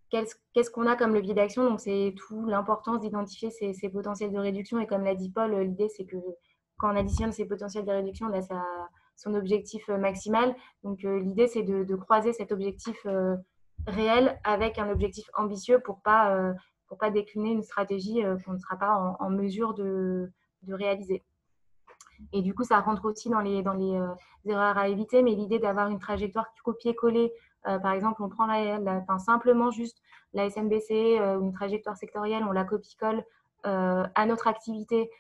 qu'est-ce qu'on a comme levier d'action. Donc, c'est tout l'importance d'identifier ces potentiels de réduction. Et comme l'a dit Paul, l'idée, c'est que quand on additionne ces potentiels de réduction, on a son objectif maximal. Donc, l'idée, c'est de croiser cet objectif réel avec un objectif ambitieux pour pas décliner une stratégie qu'on ne sera pas en mesure de réaliser. Et du coup, ça rentre aussi dans les erreurs à éviter, mais l'idée d'avoir une trajectoire copier-coller, par exemple, on prend simplement juste la SNBC, une trajectoire sectorielle, on la copie-colle à notre activité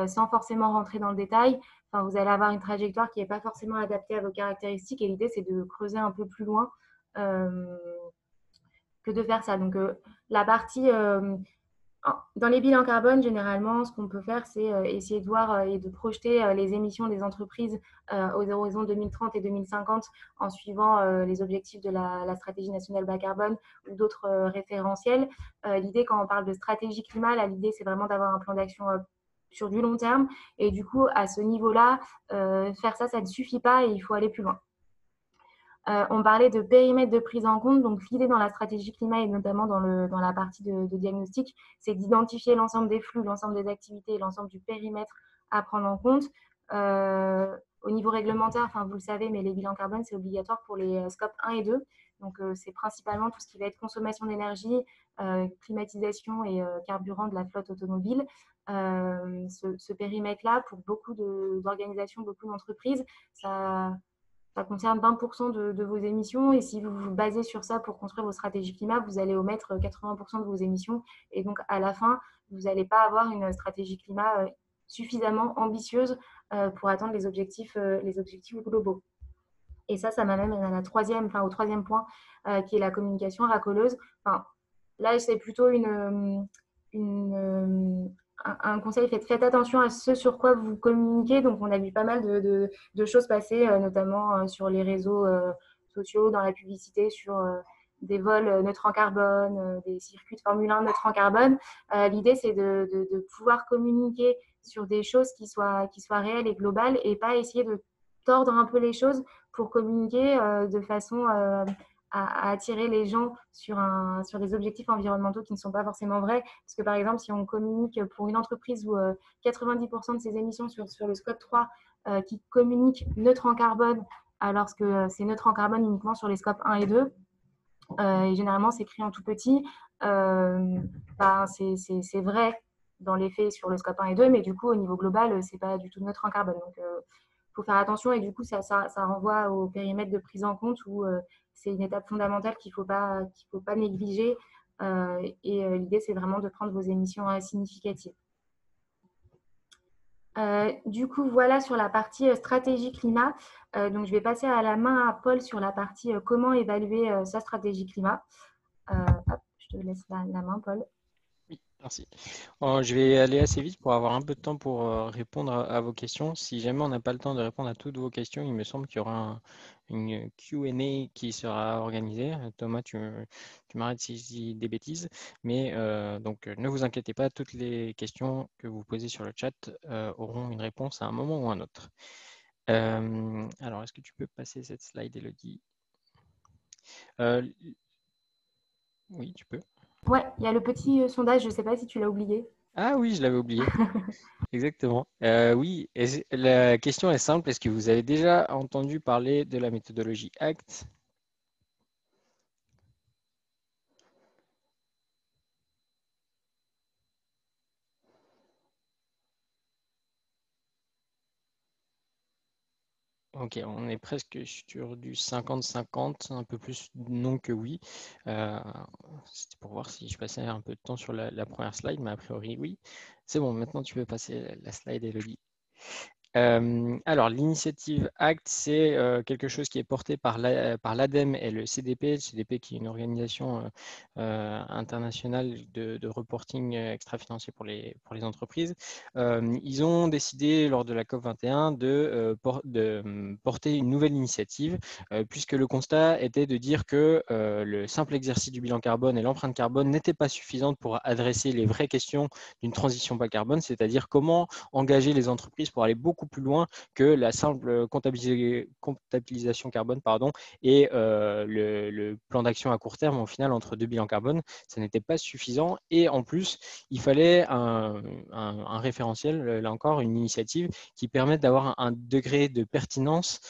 sans forcément rentrer dans le détail. Enfin, vous allez avoir une trajectoire qui n'est pas forcément adaptée à vos caractéristiques et l'idée, c'est de creuser un peu plus loin que de faire ça. Donc, la partie dans les bilans carbone, généralement, ce qu'on peut faire, c'est essayer de voir et de projeter les émissions des entreprises aux horizons 2030 et 2050 en suivant les objectifs de la stratégie nationale bas carbone ou d'autres référentiels. L'idée, quand on parle de stratégie climat, l'idée, c'est vraiment d'avoir un plan d'action sur du long terme. Et du coup, à ce niveau-là, faire ça ne suffit pas et il faut aller plus loin. On parlait de périmètre de prise en compte. Donc, l'idée dans la stratégie climat et notamment dans la partie de diagnostic, c'est d'identifier l'ensemble des flux, l'ensemble des activités, l'ensemble du périmètre à prendre en compte. Au niveau réglementaire, vous le savez, mais les bilans carbone, c'est obligatoire pour les scopes 1 et 2. Donc, c'est principalement tout ce qui va être consommation d'énergie, climatisation et carburant de la flotte automobile. Ce périmètre-là, pour beaucoup d'organisations, beaucoup d'entreprises, ça concerne 20% de vos émissions. Et si vous vous basez sur ça pour construire vos stratégies climat, vous allez omettre 80% de vos émissions. Et donc, à la fin, vous n'allez pas avoir une stratégie climat suffisamment ambitieuse pour atteindre les objectifs globaux. Et ça m'amène au troisième point, qui est la communication racoleuse. Là, c'est plutôt un conseil, faites attention à ce sur quoi vous communiquez. Donc, on a vu pas mal de choses passer, notamment sur les réseaux sociaux, dans la publicité, sur des vols neutres en carbone, des circuits de Formule 1 neutres en carbone. L'idée, c'est de pouvoir communiquer sur des choses qui soient réelles et globales et pas essayer de tordre un peu les choses pour communiquer de façon à attirer les gens sur des objectifs environnementaux qui ne sont pas forcément vrais. Parce que par exemple, si on communique pour une entreprise où 90% de ses émissions sur le scope 3 qui communique neutre en carbone, alors que c'est neutre en carbone uniquement sur les scopes 1 et 2, et généralement c'est écrit en tout petit, c'est vrai dans les faits sur le scope 1 et 2, mais du coup au niveau global, c'est pas du tout neutre en carbone. Donc faut faire attention et du coup ça renvoie au périmètre de prise en compte où c'est une étape fondamentale qu'il faut pas négliger et l'idée c'est vraiment de prendre vos émissions significatives. Du coup, voilà sur la partie stratégie climat. Donc, je vais passer à la main à Paul sur la partie comment évaluer sa stratégie climat. Je te laisse la main, Paul. Oui, merci. Je vais aller assez vite pour avoir un peu de temps pour répondre à vos questions. Si jamais on n'a pas le temps de répondre à toutes vos questions, il me semble qu'il y aura une Q&A qui sera organisée. Thomas, tu m'arrêtes si je dis des bêtises. Mais donc, ne vous inquiétez pas, toutes les questions que vous posez sur le chat auront une réponse à un moment ou à un autre. Alors, est-ce que tu peux passer cette slide, Elodie? Oui, tu peux. Ouais, il y a le petit sondage, je ne sais pas si tu l'as oublié. Ah oui, je l'avais oublié. Exactement. Oui, et la question est simple. Est-ce que vous avez déjà entendu parler de la méthodologie ACT? Ok, on est presque sur du 50-50, un peu plus non que oui. Euh, C'était pour voir si je passais un peu de temps sur la première slide, mais a priori oui. C'est bon, maintenant tu peux passer la slide, Elodie. Alors, l'initiative ACT, c'est quelque chose qui est porté par l'ADEME et le CDP. Le CDP qui est une organisation internationale de reporting extra-financier pour les entreprises. Ils ont décidé lors de la COP21 de porter une nouvelle initiative, puisque le constat était de dire que le simple exercice du bilan carbone et l'empreinte carbone n'étaient pas suffisantes pour adresser les vraies questions d'une transition bas carbone, c'est-à-dire comment engager les entreprises pour aller beaucoup plus loin que la simple comptabilisation carbone et le plan d'action à court terme. Au final, entre deux bilans carbone, ça n'était pas suffisant. Et en plus, il fallait un référentiel, là encore, une initiative qui permette d'avoir un degré de pertinence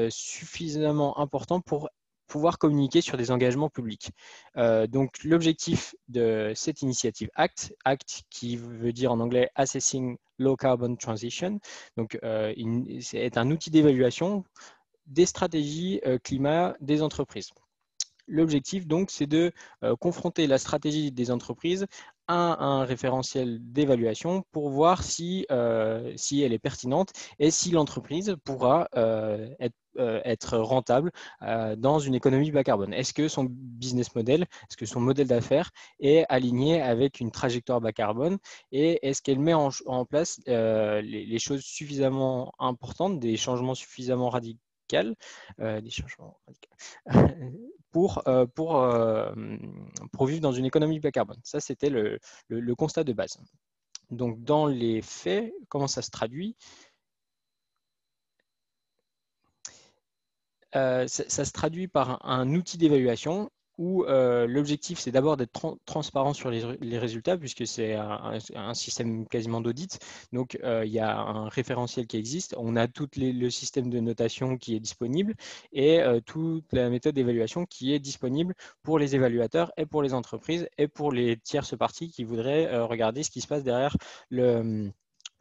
suffisamment important pour pouvoir communiquer sur des engagements publics. Donc, l'objectif de cette initiative ACT qui veut dire en anglais Assessing Low Carbon Transition, donc c'est un outil d'évaluation des stratégies climat des entreprises. L'objectif, donc, c'est de confronter la stratégie des entreprises à un référentiel d'évaluation pour voir si elle est pertinente et si l'entreprise pourra être rentable dans une économie bas carbone. Est-ce que son business model, est-ce que son modèle d'affaires est aligné avec une trajectoire bas carbone et est-ce qu'elle met en place les choses suffisamment importantes, des changements suffisamment radicaux, pour vivre dans une économie bas carbone. Ça, c'était le constat de base. Donc, dans les faits, comment ça se traduit? Ça se traduit par un outil d'évaluation où l'objectif, c'est d'abord d'être transparent sur les résultats, puisque c'est un système quasiment d'audit. Donc, il y a un référentiel qui existe, on a tout le système de notation qui est disponible et toute la méthode d'évaluation qui est disponible pour les évaluateurs et pour les entreprises et pour les tierces parties qui voudraient regarder ce qui se passe derrière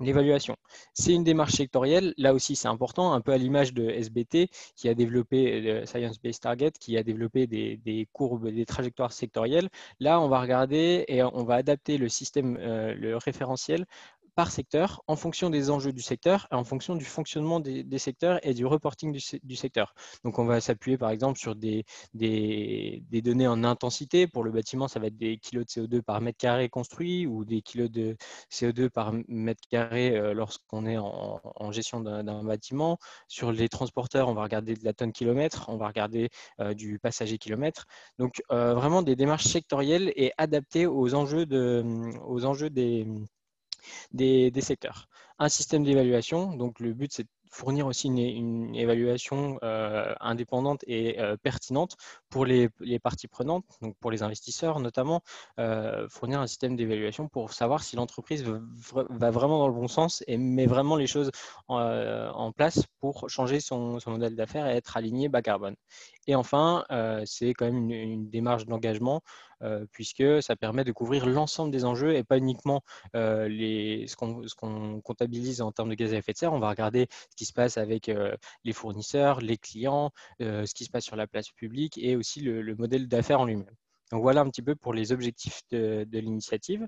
l'évaluation. C'est une démarche sectorielle, là aussi c'est important, un peu à l'image de SBT qui a développé Science Based Target, qui a développé des courbes, des trajectoires sectorielles. Là, on va regarder et on va adapter le système, le référentiel par secteur en fonction des enjeux du secteur et en fonction du fonctionnement des secteurs et du reporting du secteur. Donc, on va s'appuyer par exemple sur des données en intensité. Pour le bâtiment, ça va être des kilos de CO2 par mètre carré construit ou des kilos de CO2 par mètre carré lorsqu'on est en gestion d'un bâtiment. Sur les transporteurs, on va regarder de la tonne kilomètre, on va regarder du passager kilomètre. Donc, vraiment des démarches sectorielles et adaptées aux enjeux des secteurs. Un système d'évaluation, donc le but c'est de fournir aussi une évaluation indépendante et pertinente pour les parties prenantes, donc pour les investisseurs notamment, fournir un système d'évaluation pour savoir si l'entreprise va vraiment dans le bon sens et met vraiment les choses en place pour changer son modèle d'affaires et être aligné bas carbone. Et enfin, c'est quand même une démarche d'engagement puisque ça permet de couvrir l'ensemble des enjeux et pas uniquement ce qu'on comptabilise en termes de gaz à effet de serre. On va regarder ce qui se passe avec les fournisseurs, les clients, ce qui se passe sur la place publique et aussi le modèle d'affaires en lui-même. Donc voilà un petit peu pour les objectifs de l'initiative.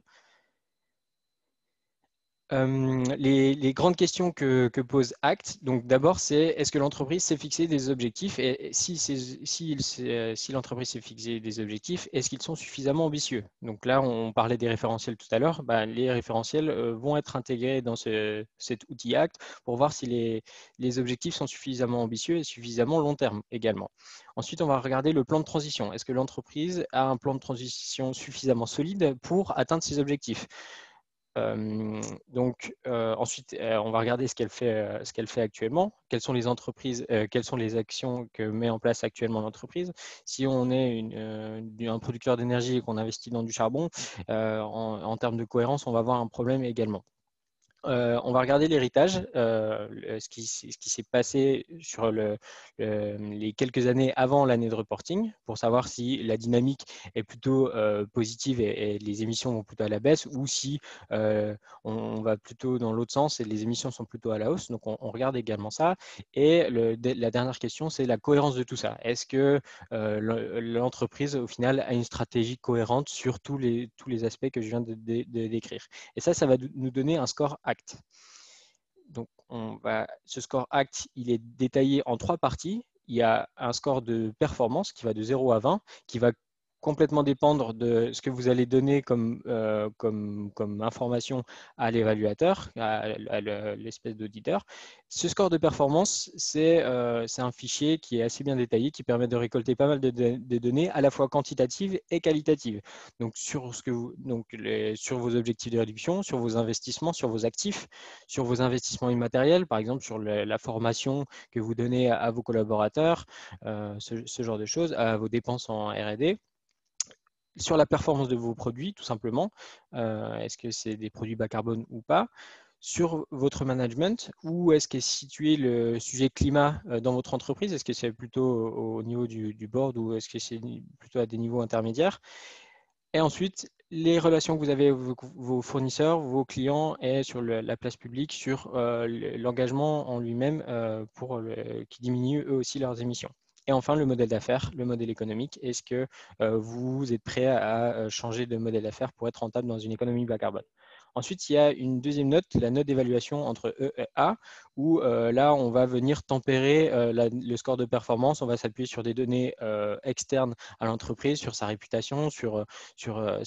Les grandes questions que pose ACT, donc d'abord, c'est est-ce que l'entreprise s'est fixé des objectifs et si l'entreprise s'est fixé des objectifs, est-ce qu'ils sont suffisamment ambitieux? Donc là, on parlait des référentiels tout à l'heure. Les référentiels vont être intégrés dans cet outil ACT pour voir si les objectifs sont suffisamment ambitieux et suffisamment long terme également. Ensuite, on va regarder le plan de transition. Est-ce que l'entreprise a un plan de transition suffisamment solide pour atteindre ses objectifs? Ensuite, on va regarder ce qu'elle fait actuellement, quelles sont les entreprises, quelles sont les actions que met en place actuellement l'entreprise. Si on est un producteur d'énergie et qu'on investit dans du charbon, en termes de cohérence, on va avoir un problème également. On va regarder l'héritage, ce qui s'est passé sur les quelques années avant l'année de reporting, pour savoir si la dynamique est plutôt positive et les émissions vont plutôt à la baisse, ou si on va plutôt dans l'autre sens et les émissions sont plutôt à la hausse. Donc, on regarde également ça. Et la dernière question, c'est la cohérence de tout ça. Est-ce que l'entreprise, au final, a une stratégie cohérente sur tous les aspects que je viens de décrire? Et ça va nous donner un score ACT. Donc, ce score ACT, il est détaillé en 3 parties. Il y a un score de performance qui va de 0 à 20, qui va complètement dépendre de ce que vous allez donner comme information à l'évaluateur, à l'espèce d'auditeur. Ce score de performance, c'est un fichier qui est assez bien détaillé, qui permet de récolter pas mal de données, à la fois quantitatives et qualitatives. Donc, sur vos objectifs de réduction, sur vos investissements, sur vos actifs, sur vos investissements immatériels, par exemple sur la formation que vous donnez à vos collaborateurs, ce genre de choses, à vos dépenses en R&D. Sur la performance de vos produits, tout simplement. Est-ce que c'est des produits bas carbone ou pas? Sur votre management, où est-ce qu'est situé le sujet climat dans votre entreprise? Est-ce que c'est plutôt au niveau du board ou est-ce que c'est plutôt à des niveaux intermédiaires? Et ensuite, les relations que vous avez avec vos fournisseurs, vos clients et sur la place publique, sur l'engagement en lui-même qui diminue eux aussi leurs émissions. Et enfin, le modèle d'affaires, le modèle économique. Est-ce que vous êtes prêt à changer de modèle d'affaires pour être rentable dans une économie bas carbone? Ensuite, il y a une deuxième note, la note d'évaluation entre E et A, où là, on va venir tempérer le score de performance. On va s'appuyer sur des données externes à l'entreprise, sur sa réputation, sur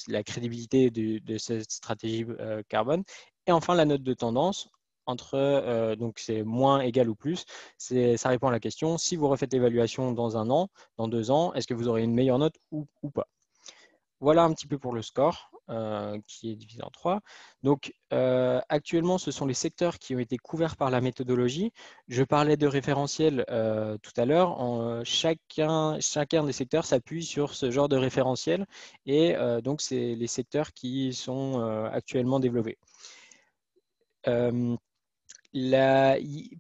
la crédibilité de cette stratégie carbone. Et enfin, la note de tendance donc c'est moins, égal ou plus. Ça répond à la question, si vous refaites l'évaluation dans 1 an, dans 2 ans, est-ce que vous aurez une meilleure note ou pas? Voilà un petit peu pour le score qui est divisé en 3. Donc actuellement, ce sont les secteurs qui ont été couverts par la méthodologie. Je parlais de référentiel tout à l'heure. Chacun des secteurs s'appuie sur ce genre de référentiel et donc c'est les secteurs qui sont actuellement développés.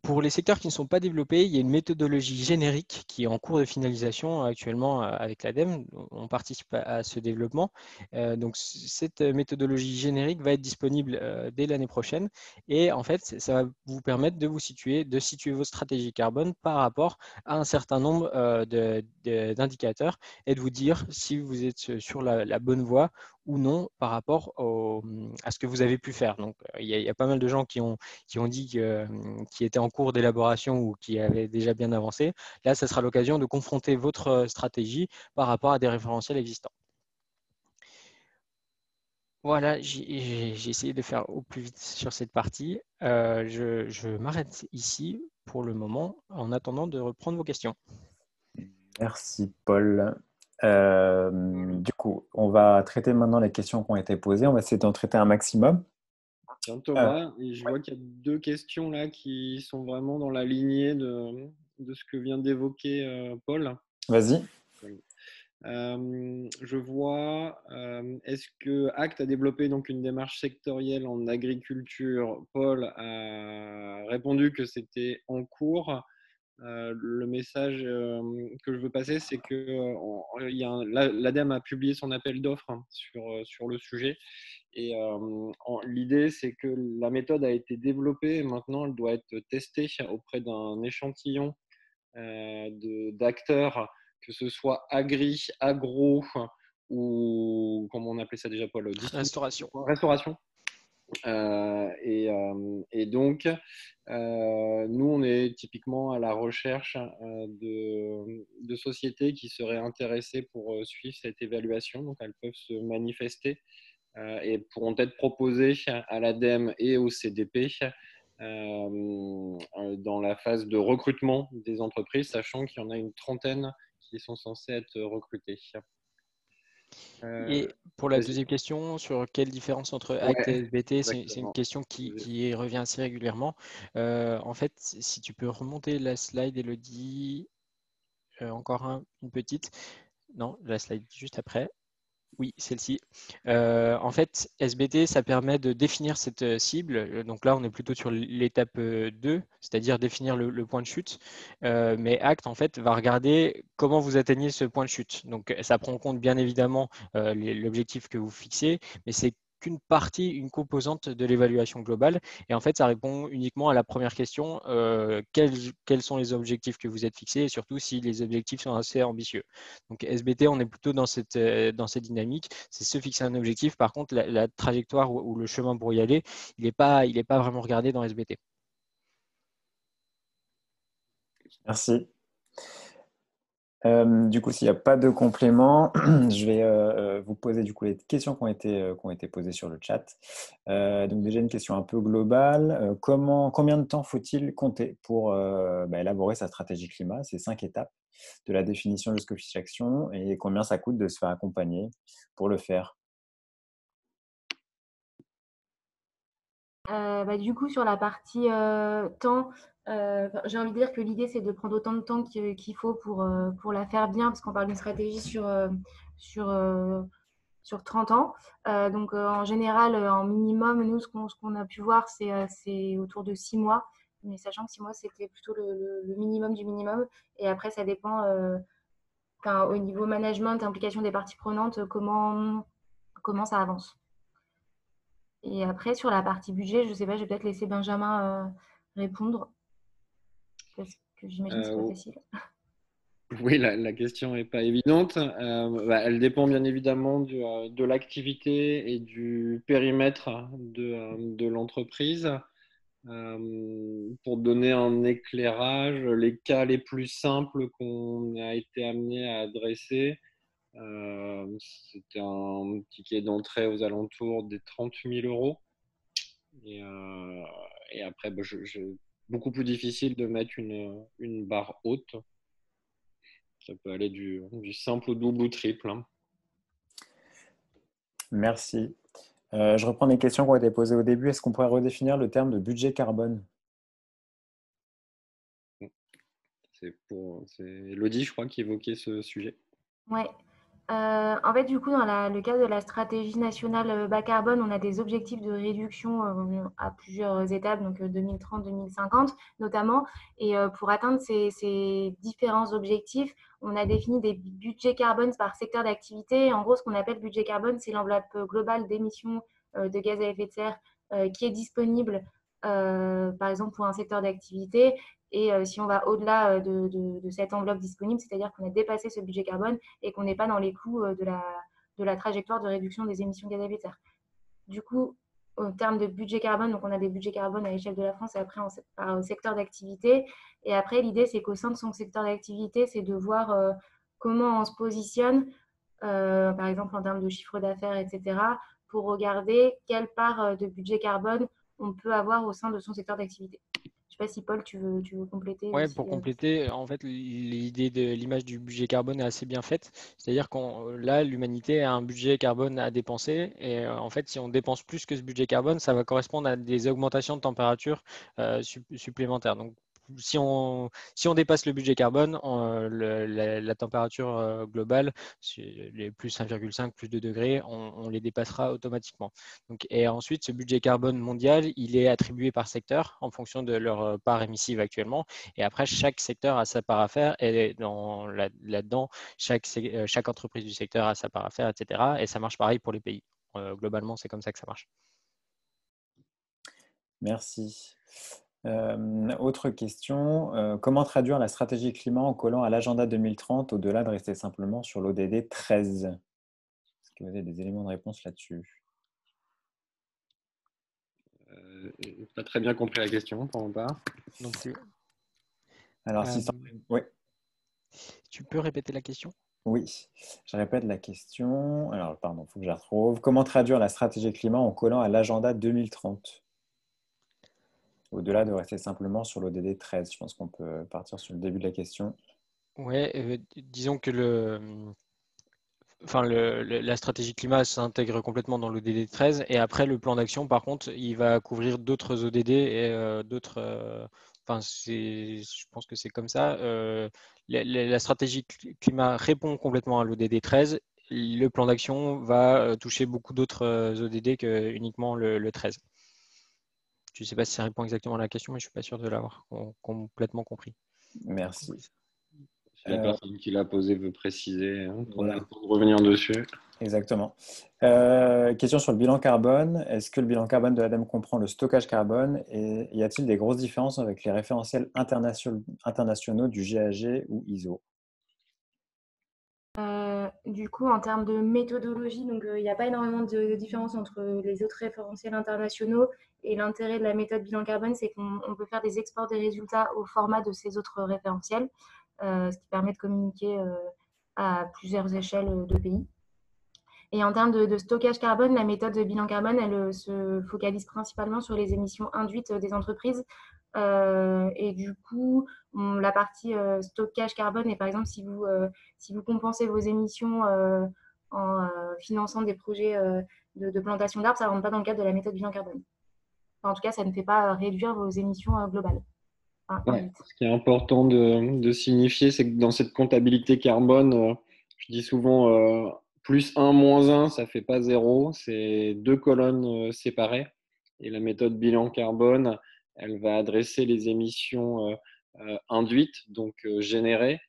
Pour les secteurs qui ne sont pas développés, il y a une méthodologie générique qui est en cours de finalisation actuellement avec l'ADEME. On participe à ce développement. Donc, cette méthodologie générique va être disponible dès l'année prochaine. Et en fait, ça va vous permettre de situer vos stratégies carbone par rapport à un certain nombre d'indicateurs et de vous dire si vous êtes sur la bonne voie ou non par rapport à ce que vous avez pu faire. Donc, il y a pas mal de gens qui ont dit qui étaient en cours d'élaboration ou qui avaient déjà bien avancé. Là, ça sera l'occasion de confronter votre stratégie par rapport à des référentiels existants. Voilà, j'ai essayé de faire au plus vite sur cette partie. Je m'arrête ici pour le moment en attendant de reprendre vos questions. Merci Paul. Du coup, on va traiter maintenant les questions qui ont été posées. On va essayer d'en traiter un maximum. Tiens, Thomas, et je vois qu'il y a 2 questions là qui sont vraiment dans la lignée de ce que vient d'évoquer Paul. Vas-y. Je vois, est-ce que ACT a développé donc une démarche sectorielle en agriculture? Paul a répondu que c'était en cours. Le message que je veux passer, c'est que l'ADEME a publié son appel d'offres sur le sujet. Et l'idée, c'est que la méthode a été développée. Maintenant, elle doit être testée auprès d'un échantillon d'acteurs, que ce soit agro ou, comment on appelait ça déjà, Paul? Restauration. Et donc, nous, on est typiquement à la recherche de sociétés qui seraient intéressées pour suivre cette évaluation. Donc, elles peuvent se manifester et pourront être proposées à l'ADEME et au CDP dans la phase de recrutement des entreprises, sachant qu'il y en a une trentaine qui sont censées être recrutées. Et pour la deuxième question, sur quelle différence entre ACT et SBT, c'est une question qui revient assez régulièrement. En fait, si tu peux remonter la slide, Elodie, encore une petite. Non, la slide juste après. Oui, celle-ci. En fait, SBT, ça permet de définir cette cible. Donc là, on est plutôt sur l'étape 2, c'est-à-dire définir le point de chute. Mais ACT, en fait, va regarder comment vous atteignez ce point de chute. Donc, ça prend en compte, bien évidemment, l'objectif que vous fixez, mais c'est qu'une partie, une composante de l'évaluation globale. Et en fait, ça répond uniquement à la première question, quels sont les objectifs que vous êtes fixés et surtout si les objectifs sont assez ambitieux. Donc SBT, on est plutôt dans cette dynamique, c'est se fixer un objectif. Par contre, la trajectoire ou le chemin pour y aller, il n'est pas vraiment regardé dans SBT. Merci. Du coup, s'il n'y a pas de complément, je vais vous poser du coup les questions qui ont été posées sur le chat. Donc déjà une question un peu globale. Combien de temps faut-il compter pour élaborer sa stratégie climat? C'est 5 étapes, de la définition jusqu'au fiche action, et combien ça coûte de se faire accompagner pour le faire? Du coup, sur la partie temps, j'ai envie de dire que l'idée, c'est de prendre autant de temps qu'il faut pour la faire bien, parce qu'on parle d'une stratégie sur, euh, sur 30 ans. En général, en minimum, nous, ce qu'on a pu voir, c'est autour de 6 mois. Mais sachant que 6 mois, c'était plutôt le minimum du minimum. Et après, ça dépend, au niveau management, implication des parties prenantes, comment ça avance. Et après, sur la partie budget, je ne sais pas, je vais peut-être laisser Benjamin répondre, parce que j'imagine que ce n'est pas facile. Oui, la question n'est pas évidente. Elle dépend bien évidemment de l'activité et du périmètre de l'entreprise. Pour donner un éclairage, les cas les plus simples qu'on a été amené à adresser, c'était un ticket d'entrée aux alentours des 30 000 euros. Et après, beaucoup plus difficile de mettre une barre haute. Ça peut aller du simple au double ou triple, hein. Merci. Je reprends les questions qui ont été posées au début. Est-ce qu'on pourrait redéfinir le terme de budget carbone? C'est Elodie, je crois, qui évoquait ce sujet. Ouais. En fait, du coup, dans le cadre de la stratégie nationale bas carbone, on a des objectifs de réduction à plusieurs étapes, donc 2030-2050 notamment. Et pour atteindre ces différents objectifs, on a défini des budgets carbone par secteur d'activité. En gros, ce qu'on appelle budget carbone, c'est l'enveloppe globale d'émissions de gaz à effet de serre qui est disponible, par exemple, pour un secteur d'activité. Et si on va au-delà de cette enveloppe disponible, c'est-à-dire qu'on a dépassé ce budget carbone et qu'on n'est pas dans les clous de la trajectoire de réduction des émissions de gaz à effet de serre. Du coup, en termes de budget carbone, donc on a des budgets carbone à l'échelle de la France et après par secteur d'activité. Et après, l'idée, c'est qu'au sein de son secteur d'activité, c'est de voir comment on se positionne, par exemple en termes de chiffre d'affaires, etc., pour regarder quelle part de budget carbone on peut avoir au sein de son secteur d'activité. Je ne sais pas si Paul, tu veux compléter Ouais, aussi. pour compléter, en fait, l'idée de l'image du budget carbone est assez bien faite. C'est-à-dire que là, l'humanité a un budget carbone à dépenser. Et en fait, si on dépense plus que ce budget carbone, ça va correspondre à des augmentations de température supplémentaires. Donc, si on dépasse le budget carbone, la température globale, les plus 1,5, plus 2 degrés, on les dépassera automatiquement. Donc, et ensuite, ce budget carbone mondial, il est attribué par secteur en fonction de leur part émissive actuellement. Et après, chaque secteur a sa part à faire. Et là-dedans, chaque entreprise du secteur a sa part à faire, etc. Et ça marche pareil pour les pays. Globalement, c'est comme ça que ça marche. Merci. Autre question, comment traduire la stratégie climat en collant à l'agenda 2030 au-delà de rester simplement sur l'ODD 13? Est-ce que vous avez des éléments de réponse là-dessus? Pas très bien compris la question pour ma part. Non plus. Alors, oui. Tu peux répéter la question? Oui, je répète la question. Alors, pardon, il faut que je la retrouve. Comment traduire la stratégie climat en collant à l'agenda 2030? Au-delà de rester simplement sur l'ODD 13, je pense qu'on peut partir sur le début de la question. Ouais, disons que la stratégie climat s'intègre complètement dans l'ODD 13 et après le plan d'action, par contre, il va couvrir d'autres ODD et d'autres. Je pense que c'est comme ça. La stratégie climat répond complètement à l'ODD 13. le plan d'action va toucher beaucoup d'autres ODD que uniquement le 13. Je ne sais pas si ça répond exactement à la question, mais je ne suis pas sûr de l'avoir complètement compris. Merci. Si la personne qui l'a posé veut préciser, on Voilà. a le temps de revenir dessus. Exactement. Question sur le bilan carbone. Est-ce que le bilan carbone de l'ADEME comprend le stockage carbone et y a-t-il des grosses différences avec les référentiels internationaux du GHG ou ISO? Du coup, en termes de méthodologie, donc il n'y a pas énormément de différence entre les autres référentiels internationaux et l'intérêt de la méthode bilan carbone, c'est qu'on peut faire des exports des résultats au format de ces autres référentiels, ce qui permet de communiquer à plusieurs échelles de pays. Et en termes de stockage carbone, la méthode de bilan carbone, elle se focalise principalement sur les émissions induites des entreprises. Et du coup, la partie stockage carbone, et par exemple, si vous compensez vos émissions en finançant des projets de plantation d'arbres, ça ne rentre pas dans le cadre de la méthode bilan carbone. Enfin, en tout cas, ça ne fait pas réduire vos émissions globales. Enfin, Ouais. Ce qui est important de signifier, c'est que dans cette comptabilité carbone, je dis souvent plus 1, moins 1, ça ne fait pas 0. C'est 2 colonnes séparées. Et la méthode bilan carbone, elle va adresser les émissions induites, donc générées,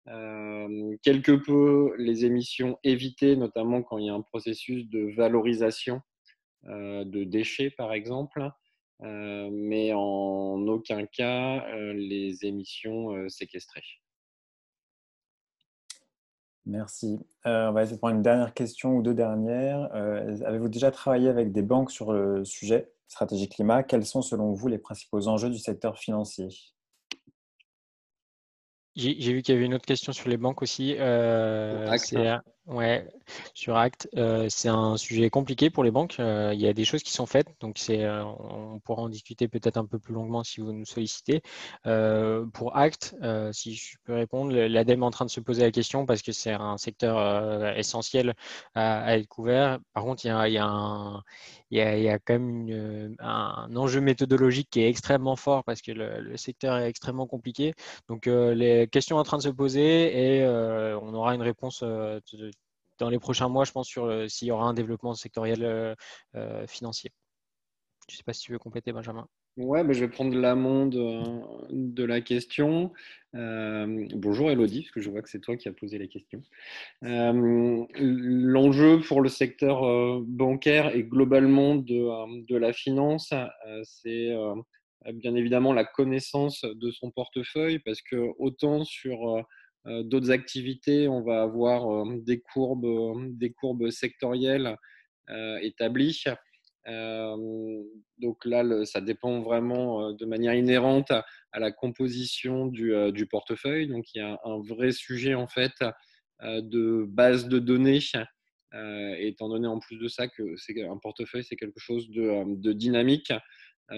quelque peu les émissions évitées, notamment quand il y a un processus de valorisation de déchets, par exemple, mais en aucun cas les émissions séquestrées. Merci. On va essayer de prendre une dernière question ou deux dernières. Avez-vous déjà travaillé avec des banques sur le sujet stratégie climat? Quels sont selon vous les principaux enjeux du secteur financier? J'ai vu qu'il y avait une autre question sur les banques aussi. Acte. Ouais, sur Act. C'est un sujet compliqué pour les banques. Il y a des choses qui sont faites, donc on pourra en discuter peut-être un peu plus longuement si vous nous sollicitez. Pour Act, si je peux répondre, l'ADEME est en train de se poser la question parce que c'est un secteur essentiel à être couvert. Par contre, il y a quand même un enjeu méthodologique qui est extrêmement fort parce que le secteur est extrêmement compliqué. Donc, les questions en train de se poser et on aura une réponse dans les prochains mois, je pense, sur s'il y aura un développement sectoriel financier. Je ne sais pas si tu veux compléter, Benjamin. Ouais, je vais prendre l'amont de la question. Bonjour Elodie, parce que je vois que c'est toi qui as posé la question. L'enjeu pour le secteur bancaire et globalement de la finance, c'est bien évidemment la connaissance de son portefeuille, parce que autant sur d'autres activités, on va avoir des courbes sectorielles établies. Donc là, ça dépend vraiment de manière inhérente à la composition du portefeuille. Donc il y a un vrai sujet en fait de base de données, étant donné en plus de ça que c'est un portefeuille, c'est quelque chose de dynamique.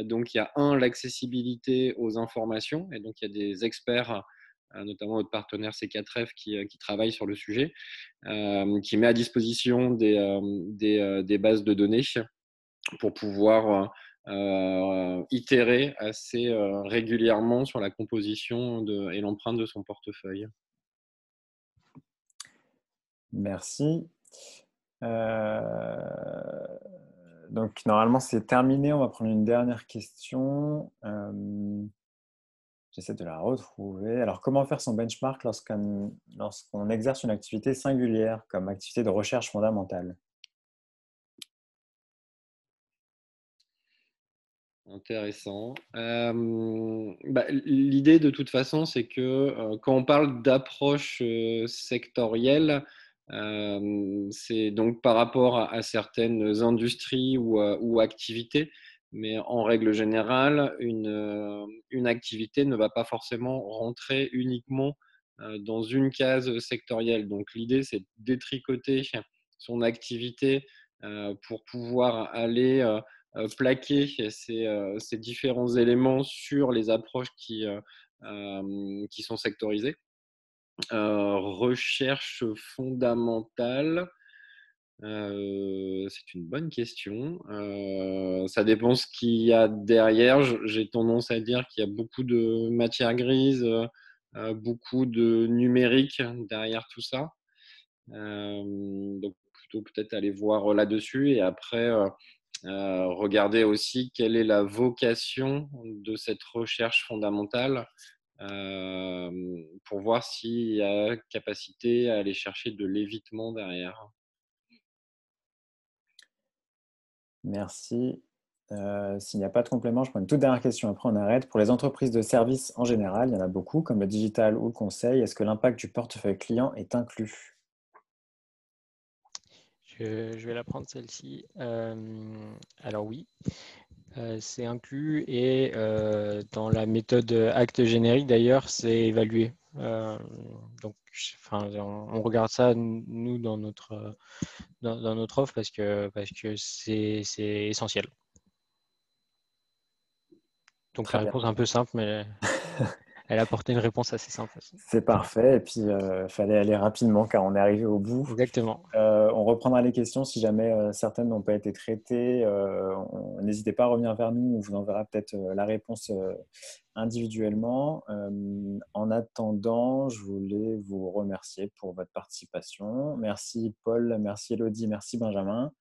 Donc il y a l'accessibilité aux informations, et donc il y a des experts, notamment notre partenaire C4F qui travaille sur le sujet, qui met à disposition des bases de données pour pouvoir itérer assez régulièrement sur la composition et l'empreinte de son portefeuille. Merci. Donc, normalement, c'est terminé. On va prendre une dernière question. J'essaie de la retrouver. Alors, comment faire son benchmark lorsqu'on exerce une activité singulière, comme activité de recherche fondamentale? Intéressant. L'idée, de toute façon, c'est que quand on parle d'approche sectorielle, c'est donc par rapport à certaines industries ou activités, mais en règle générale, une activité ne va pas forcément rentrer uniquement dans une case sectorielle. Donc l'idée, c'est de détricoter son activité pour pouvoir aller plaquer ces différents éléments sur les approches qui sont sectorisées. Recherche fondamentale, c'est une bonne question. Ça dépend ce qu'il y a derrière. J'ai tendance à dire qu'il y a beaucoup de matière grise, beaucoup de numérique derrière tout ça. Donc plutôt peut-être aller voir là-dessus et après regarder aussi quelle est la vocation de cette recherche fondamentale pour voir s'il y a capacité à aller chercher de l'évitement derrière. Merci. S'il n'y a pas de complément, je prends une toute dernière question, après on arrête. Pour les entreprises de services en général, il y en a beaucoup, comme le digital ou le conseil, est-ce que l'impact du portefeuille client est inclus? Je vais la prendre celle-ci. Alors oui, c'est inclus et dans la méthode acte générique d'ailleurs, c'est évalué. Donc, enfin, on regarde ça nous dans notre offre parce que c'est essentiel. Donc Très la bien. réponse est un peu simple, mais elle a apporté une réponse assez simple aussi. C'est parfait. Et puis, il fallait aller rapidement car on est arrivé au bout. Exactement. On reprendra les questions si jamais certaines n'ont pas été traitées. N'hésitez pas à revenir vers nous. On vous enverra peut-être la réponse individuellement. En attendant, je voulais vous remercier pour votre participation. Merci Paul, merci Elodie, merci Benjamin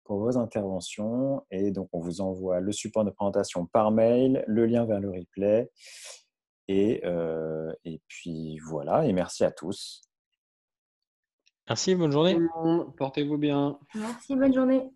pour vos interventions. Et donc, on vous envoie le support de présentation par mail, le lien vers le replay. Et puis voilà, et merci à tous. Merci, bonne journée. Tout le monde, portez-vous bien. Merci, bonne journée.